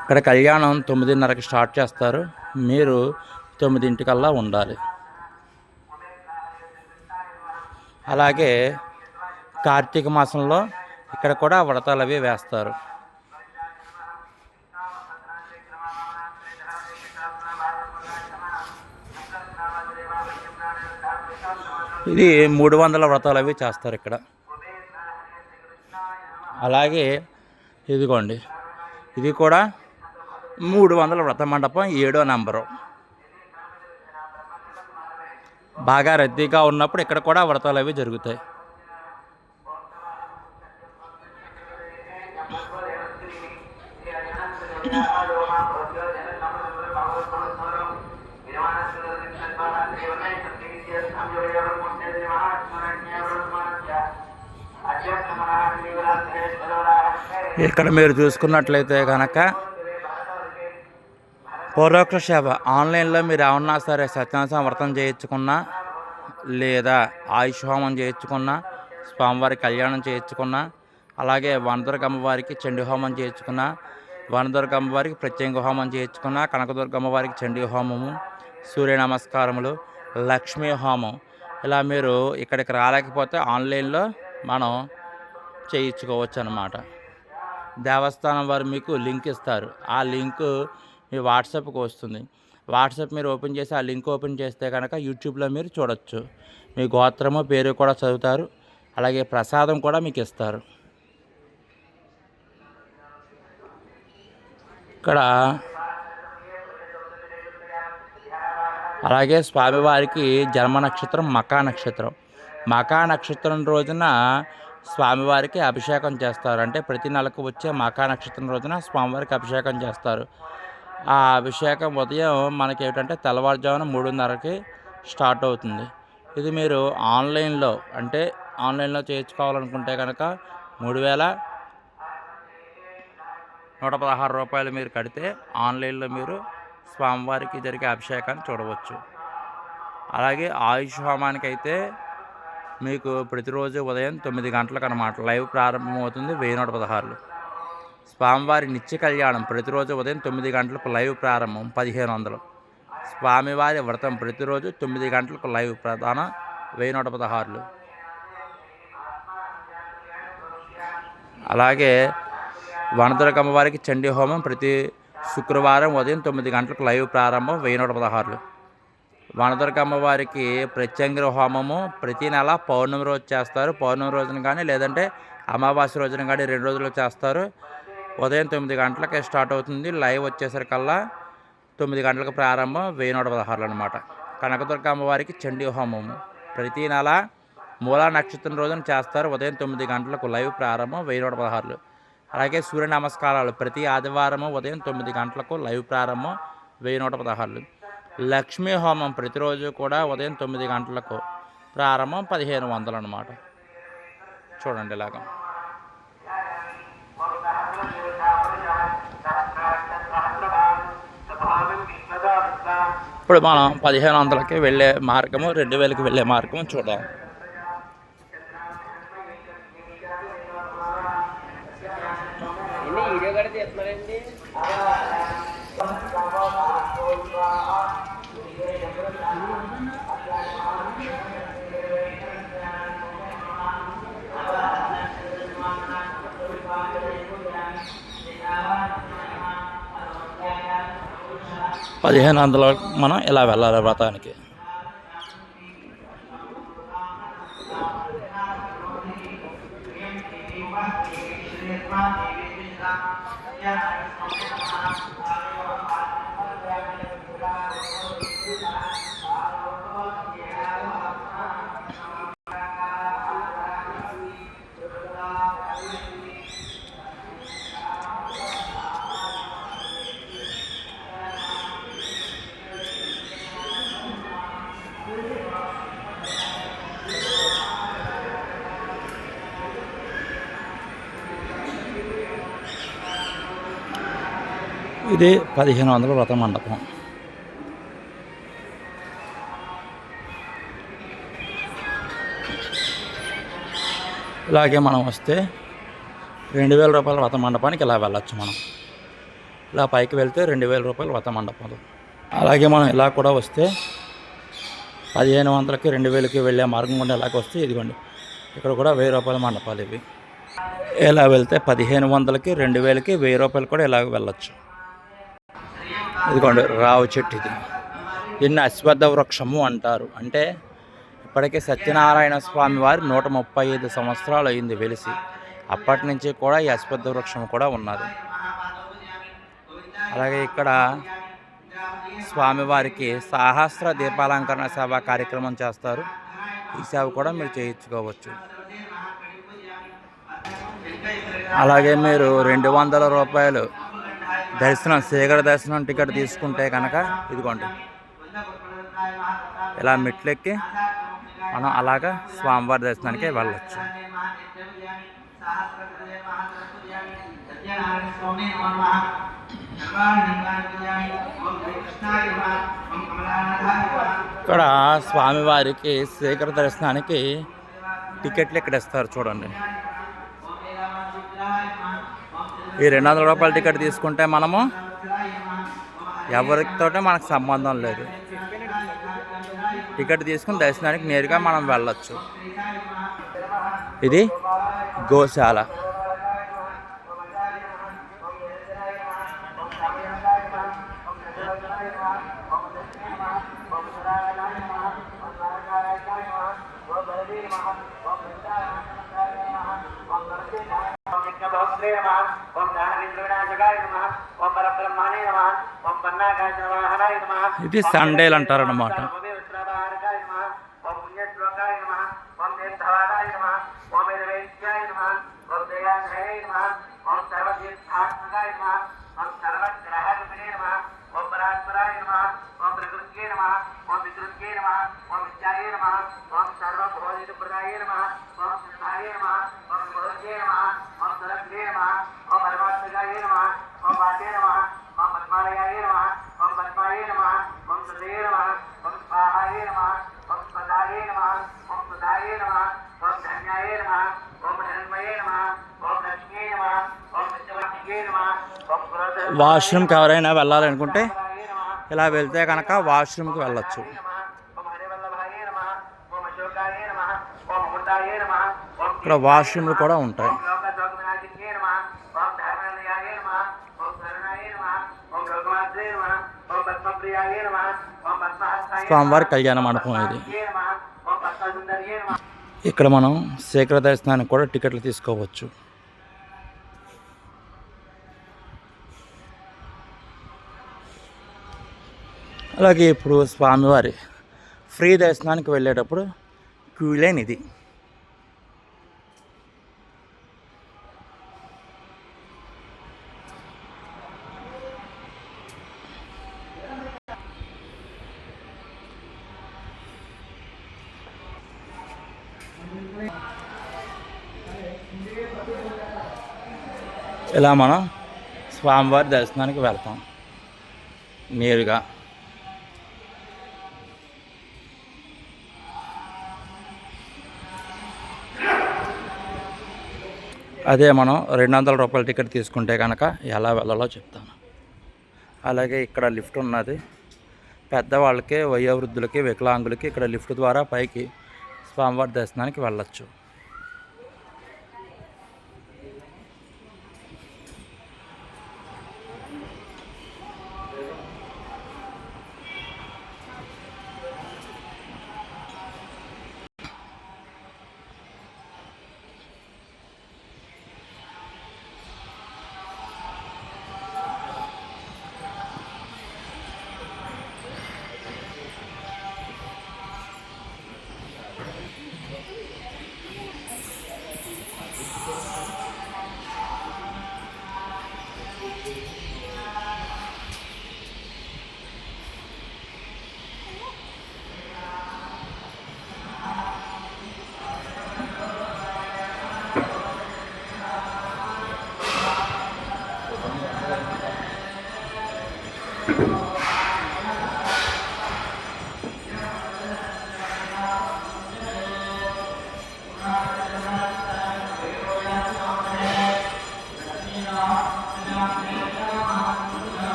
ఇక్కడ కళ్యాణం 9:30కి స్టార్ట్ చేస్తారు. మీరు 9:00కల్లా ఉండాలి. అలాగే కార్తీక మాసంలో ఇక్కడ కూడా వ్రతాలు అవి వేస్తారు. ఇది 300 వ్రతాలు అవి చేస్తారు ఇక్కడ. అలాగే ఇదిగోండి, ఇది కూడా 300 వ్రత మండపం 7వ నెంబరు. బాగా రద్దీగా ఉన్నప్పుడు ఇక్కడ కూడా వ్రతాలు అవి జరుగుతాయి. ఇక్కడ మీరు చూసుకున్నట్లయితే కనుక పరోక్ష సేవ ఆన్లైన్లో మీరు ఏమన్నా సరే సత్యనారాయణ వ్రతం చేయించుకున్నా, లేదా ఆయుష్ హోమం చేయించుకున్నా, స్వామివారి కళ్యాణం చేయించుకున్నా, అలాగే వనదుర్గ అమ్మవారికి చండీ హోమం చేయించుకున్నా, వనదుర్గ అమ్మవారికి ప్రత్యేక హోమం చేయించుకున్నా, కనకదుర్గ అమ్మవారికి చండీ హోమము, సూర్య నమస్కారములు, లక్ష్మీ హోమం, ఇలా మీరు ఇక్కడికి రాలేకపోతే ఆన్లైన్లో మనం చేయించుకోవచ్చు అన్నమాట. దేవస్థానం వారు మీకు లింక్ ఇస్తారు. ఆ లింకు మీ వాట్సాప్కి వస్తుంది. వాట్సాప్ మీరు ఓపెన్ చేసి ఆ లింక్ ఓపెన్ చేస్తే కనుక యూట్యూబ్లో మీరు చూడొచ్చు. మీ గోత్రము పేరు కూడా చదువుతారు. అలాగే ప్రసాదం కూడా మీకు ఇస్తారు. ఇక్కడ అలాగే స్వామివారికి జన్మ నక్షత్రం మకా నక్షత్రం. మకా నక్షత్రం రోజున స్వామివారికి అభిషేకం చేస్తారు. అంటే ప్రతి నెలకు వచ్చే మకా నక్షత్రం రోజున స్వామివారికి అభిషేకం చేస్తారు. ఆ అభిషేకం ఉదయం మనకి ఏమిటంటే తెల్లవారుజామున 3:30కి స్టార్ట్ అవుతుంది. ఇది మీరు ఆన్లైన్లో చేయించుకోవాలనుకుంటే కనుక 3116 రూపాయలు మీరు కడితే ఆన్లైన్లో మీరు స్వామివారికి జరిగే అభిషేకాన్ని చూడవచ్చు. అలాగే ఆయుష్ హోమానికి అయితే మీకు ప్రతిరోజు ఉదయం 9 గంటలకు అన్నమాట లైవ్ ప్రారంభమవుతుంది. 1116. స్వామివారి నిత్య కళ్యాణం ప్రతిరోజు ఉదయం 9 గంటలకు లైవ్ ప్రారంభం 1500. స్వామివారి వ్రతం ప్రతిరోజు 9 గంటలకు లైవ్ ప్రధాన 1116. అలాగే వనదుర్గ అమ్మవారికి చండీ హోమం ప్రతి శుక్రవారం ఉదయం 9 గంటలకు లైవ్ ప్రారంభం 1116. వనదుర్గ అమ్మవారికి ప్రత్యంగిర హోమము ప్రతి నెల పౌర్ణమి రోజు చేస్తారు. పౌర్ణమి రోజున కానీ లేదంటే అమావాస్య రోజున కానీ 2 రోజులు చేస్తారు. ఉదయం 9 గంటలకే స్టార్ట్ అవుతుంది. లైవ్ వచ్చేసరికల్లా 9 గంటలకు ప్రారంభం 1116 అనమాట. కనకదుర్గ అమ్మవారికి చండీ హోమము ప్రతి నెల మూలా నక్షత్రం రోజున చేస్తారు. ఉదయం 9 గంటలకు లైవ్ ప్రారంభం 1116. అలాగే సూర్య నమస్కారాలు ప్రతి ఆదివారము ఉదయం 9 గంటలకు లైవ్ ప్రారంభం 1116. లక్ష్మీ హోమం ప్రతిరోజు కూడా ఉదయం 9 గంటలకు ప్రారంభం 1500 అన్నమాట. చూడండి ఇలాగా. ఇప్పుడు మనం 1500కి వెళ్ళే మార్గము 2000కి వెళ్ళే మార్గము చూద్దాం. వీడియో కూడా తీస్తున్నారండి. 1500 మనం ఇలా వెళ్ళాలి వ్రతానికి. ఇది 1500 వ్రత మండపం. ఇలాగే మనం వస్తే 2000 రూపాయల వ్రత మండపానికి ఇలా వెళ్ళచ్చు. మనం ఇలా పైకి వెళ్తే 2000 రూపాయల వ్రత మండపం. అలాగే మనం ఇలా కూడా వస్తే 1500కి 2000కి వెళ్ళే మార్గం కూడా ఇలాగ వస్తే ఇదిగోండి ఇక్కడ కూడా 1000 రూపాయల మండపాలు ఇవి. ఇలా వెళ్తే 1500కి 2000కి 1000 రూపాయలు కూడా ఇలాగ వెళ్ళచ్చు. ఇదిగోండి రావు చెట్టు ఇది. దీన్ని అశ్వత్థ వృక్షము అంటారు. అంటే ఇప్పటికీ సత్యనారాయణ స్వామి వారి 135 సంవత్సరాలు అయింది వెలిసి. అప్పటి నుంచి కూడా ఈ అశ్వత్థ వృక్షం కూడా ఉన్నది. అలాగే ఇక్కడ స్వామివారికి సహస్ర దీపాలంకరణ సేవ కార్యక్రమం చేస్తారు. ఈ సేవ కూడా మీరు చేయించుకోవచ్చు. అలాగే మీరు 200 రూపాయలు దర్శనం శీఘ్ర దర్శనం టికెట్ తీసుకుంటే కనుక ఇదిగోండి ఇలా మెట్లెక్కి మనం అలాగా స్వామివారి దర్శనానికి వెళ్ళచ్చు. ఇక్కడ స్వామివారికి శీఘ్ర దర్శనానికి టికెట్లు ఇక్కడ ఇస్తారు చూడండి. ఈ 200 రూపాయల టికెట్ తీసుకుంటే మనము ఎవరితోటే మనకు సంబంధం లేదు. టికెట్ తీసుకుని దర్శనానికి నేరుగా మనం వెళ్ళచ్చు. ఇది గోశాల. ఇది సండేలు అంటారన్నమాట. వాష్రూమ్కి ఎవరైనా వెళ్ళాలనుకుంటే ఇలా వెళ్తే కనుక వాష్రూమ్కి వెళ్ళచ్చు. ఇక్కడ వాష్రూమ్లు కూడా ఉంటాయి. స్వామివారి కళ్యాణ మండపం ఇది. ఇక్కడ మనం శీఘ్ర దర్శనానికి కూడా టికెట్లు తీసుకోవచ్చు. అలాగే ఇప్పుడు స్వామివారి ఫ్రీ దర్శనానికి వెళ్ళేటప్పుడు క్యూ లైన్ ఇది. ఇలా మనం స్వామివారి దర్శనానికి వెళ్తాం నేరుగా. అదే మనం 200 రూపాయల టికెట్ తీసుకుంటే కనుక ఎలా వెళ్ళాలో చెప్తాను. అలాగే ఇక్కడ లిఫ్ట్ ఉన్నది. పెద్దవాళ్ళకి, వయోవృద్ధులకి, వికలాంగులకి ఇక్కడ లిఫ్ట్ ద్వారా పైకి స్వామివారి దర్శనానికి వెళ్ళచ్చు.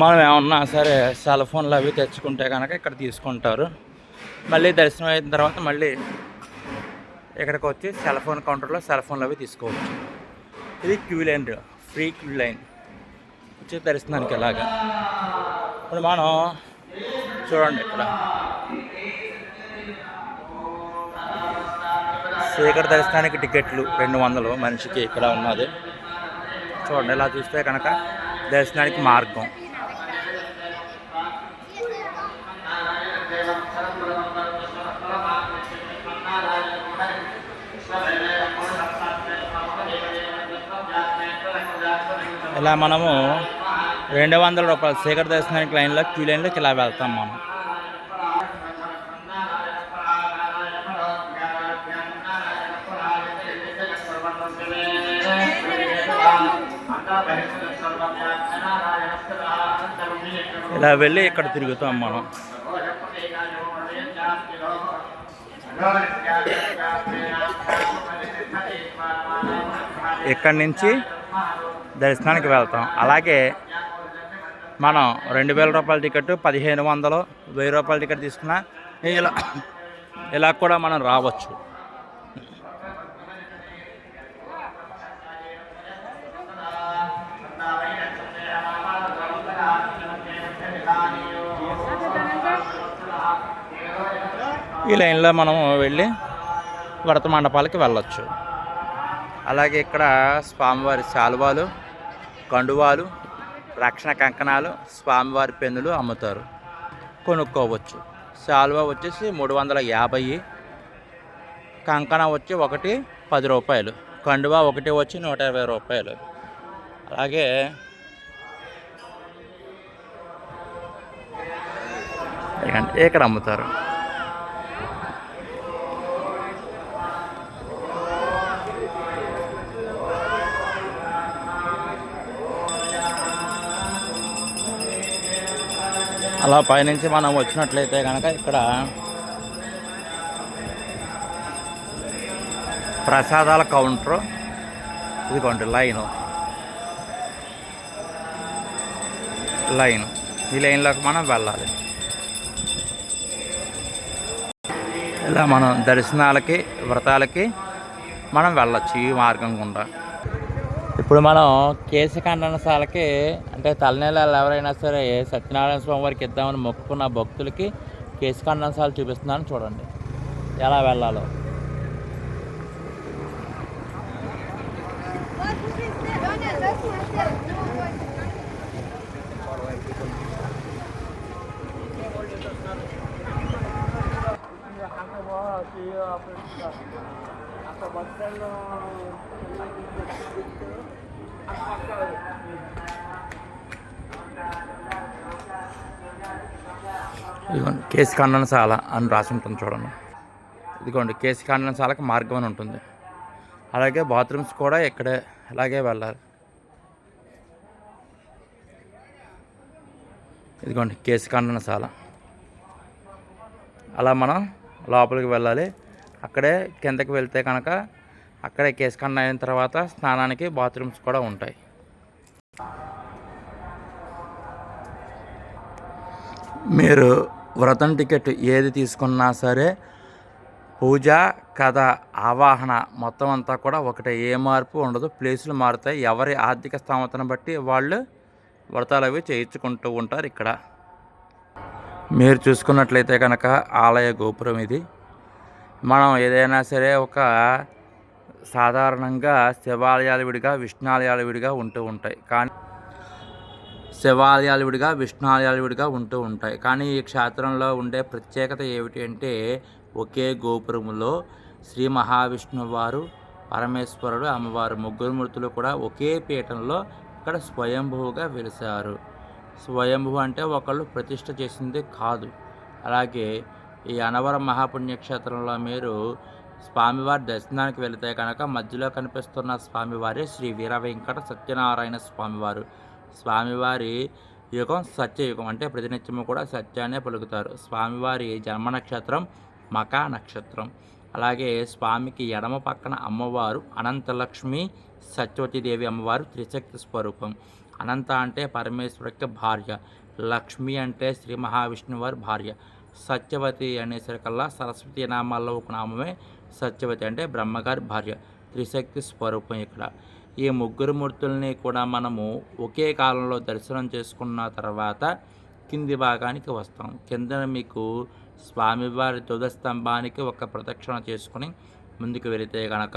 మనం ఏమన్నా సరే సెల్ ఫోన్లు అవి తెచ్చుకుంటే కనుక ఇక్కడ తీసుకుంటారు. మళ్ళీ దర్శనం అయిన తర్వాత మళ్ళీ ఇక్కడికి వచ్చి సెల్ ఫోన్ కౌంటర్లో సెల్ ఫోన్లు అవి తీసుకోవచ్చు. ఇది queue line, free queue line వచ్చి దర్శనానికి ఇలాగా. ఇప్పుడు మనం చూడండి, ఇక్కడ శేఖర్ దర్శనానికి టికెట్లు 200 మనిషికి ఇక్కడ ఉన్నది. చూడండి, ఇలా చూస్తే కనుక దర్శనానికి మార్గం. ఇలా మనము 200 రూపాయలు శేఖర్ దర్శనానికి లైన్లో క్యూ లైన్లోకి ఇలా వెళ్తాం మనం. ఇలా వెళ్ళి ఇక్కడ తిరుగుతాం మనం. ఇక్కడి నుంచి దర్శనానికి వెళ్తాం. అలాగే మనం 2000 రూపాయల టికెట్, 1500, 1000 రూపాయల టికెట్ తీసుకున్నా ఇలా కూడా మనం రావచ్చు. ఈ లైన్లో మనం వెళ్ళి వ్రత మండపాలకి వెళ్ళొచ్చు. అలాగే ఇక్కడ స్వామివారి శాలువాలు, కండువాలు, రక్షణ కంకణాలు, స్వామివారి పెన్నులు అమ్ముతారు, కొనుక్కోవచ్చు. శాలువా వచ్చేసి 350, కంకణం వచ్చి ఒకటి 10 రూపాయలు, కండువా ఒకటి వచ్చి 120 రూపాయలు. అలాగే ఇక్కడ అమ్ముతారు. అలా పైనుంచి మనం వచ్చినట్లయితే కనుక ఇక్కడ ప్రసాదాల కౌంటరు, ఇదిగోండి లైను. ఈ లైన్లోకి మనం వెళ్ళాలి. ఇలా మనం దర్శనాలకి, వ్రతాలకి మనం వెళ్ళొచ్చు ఈ మార్గం గుండా. ఇప్పుడు మనం కేశఖండనశాలకి, అంటే తలనీళ్ళు ఎవరైనా సరే సత్యనారాయణ స్వామి వారికి ఇద్దామని మొక్కుకున్న భక్తులకి కేశఖండనశాల చూపిస్తున్నాను, చూడండి ఎలా వెళ్ళాలో. ఇదిగోండి కేశఖండనశాల అని రాసి ఉంటుంది చూడండి. ఇదిగోండి కేశఖండనశాలకి మార్గం అని ఉంటుంది. అలాగే బాత్రూమ్స్ కూడా ఇక్కడే ఇలాగే వెళ్ళాలి. ఇదిగోండి కేశఖండనశాల. అలా మనం లోపలికి వెళ్ళాలి. అక్కడే కిందకి వెళ్తే కనుక అక్కడే కేశఖండన అయిన తర్వాత స్నానానికి బాత్రూమ్స్ కూడా ఉంటాయి. మీరు వ్రతం టికెట్ ఏది తీసుకున్నా సరే పూజ, కథ, ఆవాహన మొత్తం అంతా కూడా ఒకటే, ఏ మార్పు ఉండదు. ప్లేసులు మారుతాయి. ఎవరి ఆర్థిక స్థోమతను బట్టి వాళ్ళు వ్రతాలు అవి చేయించుకుంటూ ఉంటారు. ఇక్కడ మీరు చూసుకున్నట్లయితే కనుక ఆలయ గోపురం ఇది. మనం ఏదైనా సరే ఒక సాధారణంగా శివాలయాలు విడిగా, విష్ణాలయాలు విడిగా ఉంటూ ఉంటాయి. కానీ శివాలయాలు విడిగా, విష్ణాలయాలు విడిగా ఉంటూ ఉంటాయి. కానీ ఈ క్షేత్రంలో ఉండే ప్రత్యేకత ఏమిటి అంటే ఒకే గోపురములో శ్రీ మహావిష్ణువు వారు, పరమేశ్వరుడు, అమ్మవారు ముగ్గురు మూర్తులు కూడా ఒకే పీఠంలో ఇక్కడ స్వయంభువుగా వెలిశారు. స్వయంభువు అంటే ఒకళ్ళు ప్రతిష్ఠ చేసింది కాదు. అలాగే ఈ అనవరం మహాపుణ్యక్షేత్రంలో మీరు స్వామివారి దర్శనానికి వెళితే కనుక మధ్యలో కనిపిస్తున్న స్వామివారి శ్రీ వీర వెంకట సత్యనారాయణ స్వామివారు. స్వామివారి యుగం సత్యయుగం, అంటే ప్రతినిత్యము కూడా సత్యాన్నే పలుకుతారు. స్వామివారి జన్మ నక్షత్రం మకా నక్షత్రం. అలాగే స్వామికి ఎడమ పక్కన అమ్మవారు అనంతలక్ష్మి సత్యవతీదేవి అమ్మవారు త్రిశక్తి స్వరూపం. అనంత అంటే పరమేశ్వరుడికి భార్య, లక్ష్మి అంటే శ్రీ మహావిష్ణువు వారి భార్య, సత్యవతి అనేసరికల్లా సరస్వతి నామాల్లో ఒక నామమే సత్యవతి అంటే బ్రహ్మగారి భార్య. త్రిశక్తి స్వరూపం ఇక్కడ. ఈ ముగ్గురు మూర్తుల్ని కూడా మనము ఒకే కాలంలో దర్శనం చేసుకున్న తర్వాత కింది భాగానికి వస్తాం. కిందన మీకు స్వామివారి ధ్వజస్తంభానికి ఒక ప్రదక్షిణ చేసుకుని ముందుకు వెళితే కనుక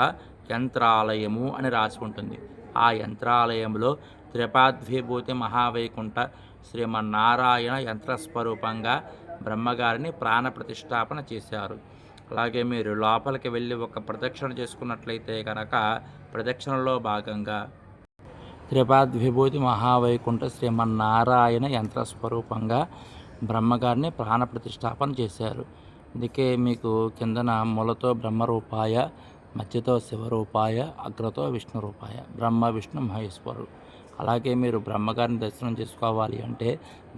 యంత్రాలయము అని రాసి ఉంటుంది. ఆ యంత్రాలయంలో త్రిపాద్విభూతి మహావైకుంఠ శ్రీమన్నారాయణ యంత్రస్వరూపంగా బ్రహ్మగారిని ప్రాణప్రతిష్ఠాపన చేశారు. అలాగే మీరు లోపలికి వెళ్ళి ఒక ప్రదక్షిణ చేసుకున్నట్లయితే కనుక ప్రదక్షిణలో భాగంగా త్రిపాద్విభూతి మహావైకుంఠ శ్రీమన్నారాయణ యంత్రస్వరూపంగా బ్రహ్మగారిని ప్రాణప్రతిష్ఠాపన చేశారు. అందుకే మీకు కిందన మూలతో బ్రహ్మరూపాయ, మధ్యతో శివరూపాయ, అగ్రతో విష్ణు రూపాయ, బ్రహ్మ విష్ణు మహేశ్వరుడు. అలాగే మీరు బ్రహ్మగారిని దర్శనం చేసుకోవాలి అంటే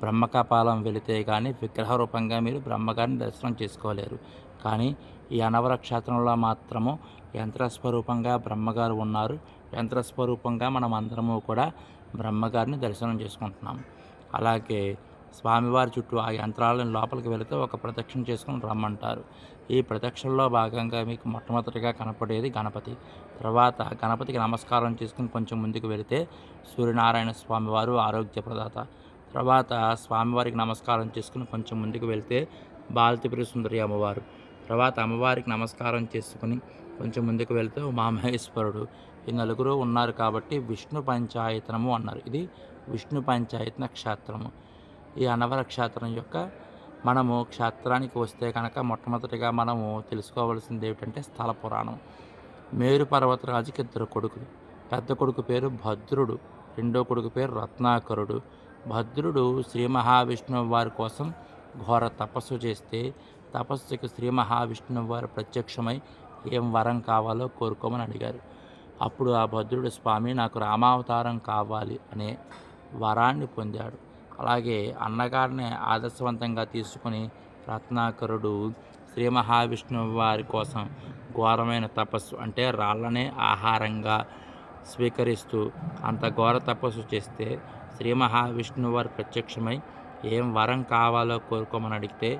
బ్రహ్మకపాలం వెళితే కానీ విగ్రహ రూపంగా మీరు బ్రహ్మగారిని దర్శనం చేసుకోలేరు. కానీ ఈ అనవర క్షేత్రంలో మాత్రము యంత్రస్వరూపంగా బ్రహ్మగారు ఉన్నారు. యంత్రస్వరూపంగా మనం అందరము కూడా బ్రహ్మగారిని దర్శనం చేసుకుంటున్నాం. అలాగే స్వామివారి చుట్టూ ఆ యంత్రాలను లోపలికి వెళితే ఒక ప్రదక్షిణ చేసుకుని రమ్మంటారు. ఈ ప్రదక్షిణలో భాగంగా మీకు మొట్టమొదటిగా కనపడేది గణపతి. తర్వాత గణపతికి నమస్కారం చేసుకుని కొంచెం ముందుకు వెళితే సూర్యనారాయణ స్వామివారు ఆరోగ్య ప్రదాత. తర్వాత స్వామివారికి నమస్కారం చేసుకుని కొంచెం ముందుకు వెళితే బాలత్రిపుర సుందరి అమ్మవారు. తర్వాత అమ్మవారికి నమస్కారం చేసుకుని కొంచెం ముందుకు వెళితే ఉమామహేశ్వరుడు. ఈ నలుగురు ఉన్నారు కాబట్టి విష్ణు పంచాయతనము అన్నారు. ఇది విష్ణు పంచాయతన క్షేత్రము. ఈ అనవర క్షేత్రం యొక్క మనము క్షేత్రానికి వస్తే కనుక మొట్టమొదటిగా మనము తెలుసుకోవాల్సింది ఏమిటంటే స్థల పురాణం. మేరు పర్వతరాజుకి 2 కొడుకులు. పెద్ద కొడుకు పేరు భద్రుడు, రెండో కొడుకు పేరు రత్నాకరుడు. భద్రుడు శ్రీ మహావిష్ణువు వారి కోసం ఘోర తపస్సు చేస్తే తపస్సుకి శ్రీ మహావిష్ణువు వారు ప్రత్యక్షమై ఏం వరం కావాలో కోరుకోమని అడిగారు. అప్పుడు ఆ భద్రుడు, స్వామి నాకు రామావతారం కావాలి అనే వరాన్ని పొందాడు. అలాగే అన్నగారిని ఆదర్శవంతంగా తీసుకుని రత్నాకరుడు శ్రీ మహావిష్ణువు వారి కోసం ఘోరమైన తపస్సు అంటే రాళ్ళనే ఆహారంగా స్వీకరిస్తూ అంత ఘోర తపస్సు చేస్తే శ్రీ మహావిష్ణువు వారు ప్రత్యక్షమై ఏం వరం కావాలో కోరుకోమని అడిగితే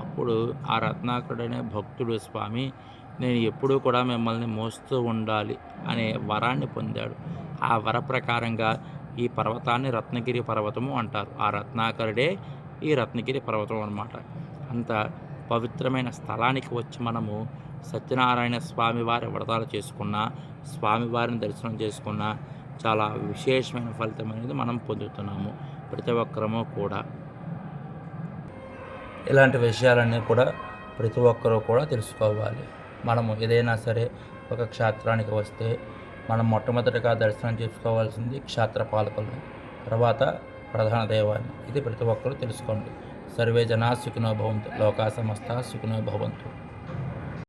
అప్పుడు ఆ రత్నాకరుడు అనే భక్తుడు, స్వామి నేను ఎప్పుడూ కూడా మిమ్మల్ని మోస్తూ ఉండాలి అనే వరాన్ని పొందాడు. ఆ వర ప్రకారంగా ఈ పర్వతాన్ని రత్నగిరి పర్వతము అంటారు. ఆ రత్నాకరుడే ఈ రత్నగిరి పర్వతం అన్నమాట. అంత పవిత్రమైన స్థలానికి వచ్చి మనము సత్యనారాయణ స్వామివారి వ్రతాలు చేసుకున్న, స్వామివారిని దర్శనం చేసుకున్న చాలా విశేషమైన ఫలితం అనేది మనం పొందుతున్నాము ప్రతి ఒక్కరము కూడా. ఇలాంటి విషయాలన్నీ కూడా ప్రతి ఒక్కరూ కూడా తెలుసుకోవాలి. మనము ఏదైనా సరే ఒక క్షేత్రానికి వస్తే మనం మొట్టమొదటిగా దర్శనం చేసుకోవాల్సింది క్షేత్రపాలకులను, తర్వాత ప్రధాన దైవాన్ని. ఇది ప్రతి ఒక్కరూ తెలుసుకోండి. సర్వే జనా సుఖినో భవంతు, లోకా సమస్తా సుఖినో భవంతు.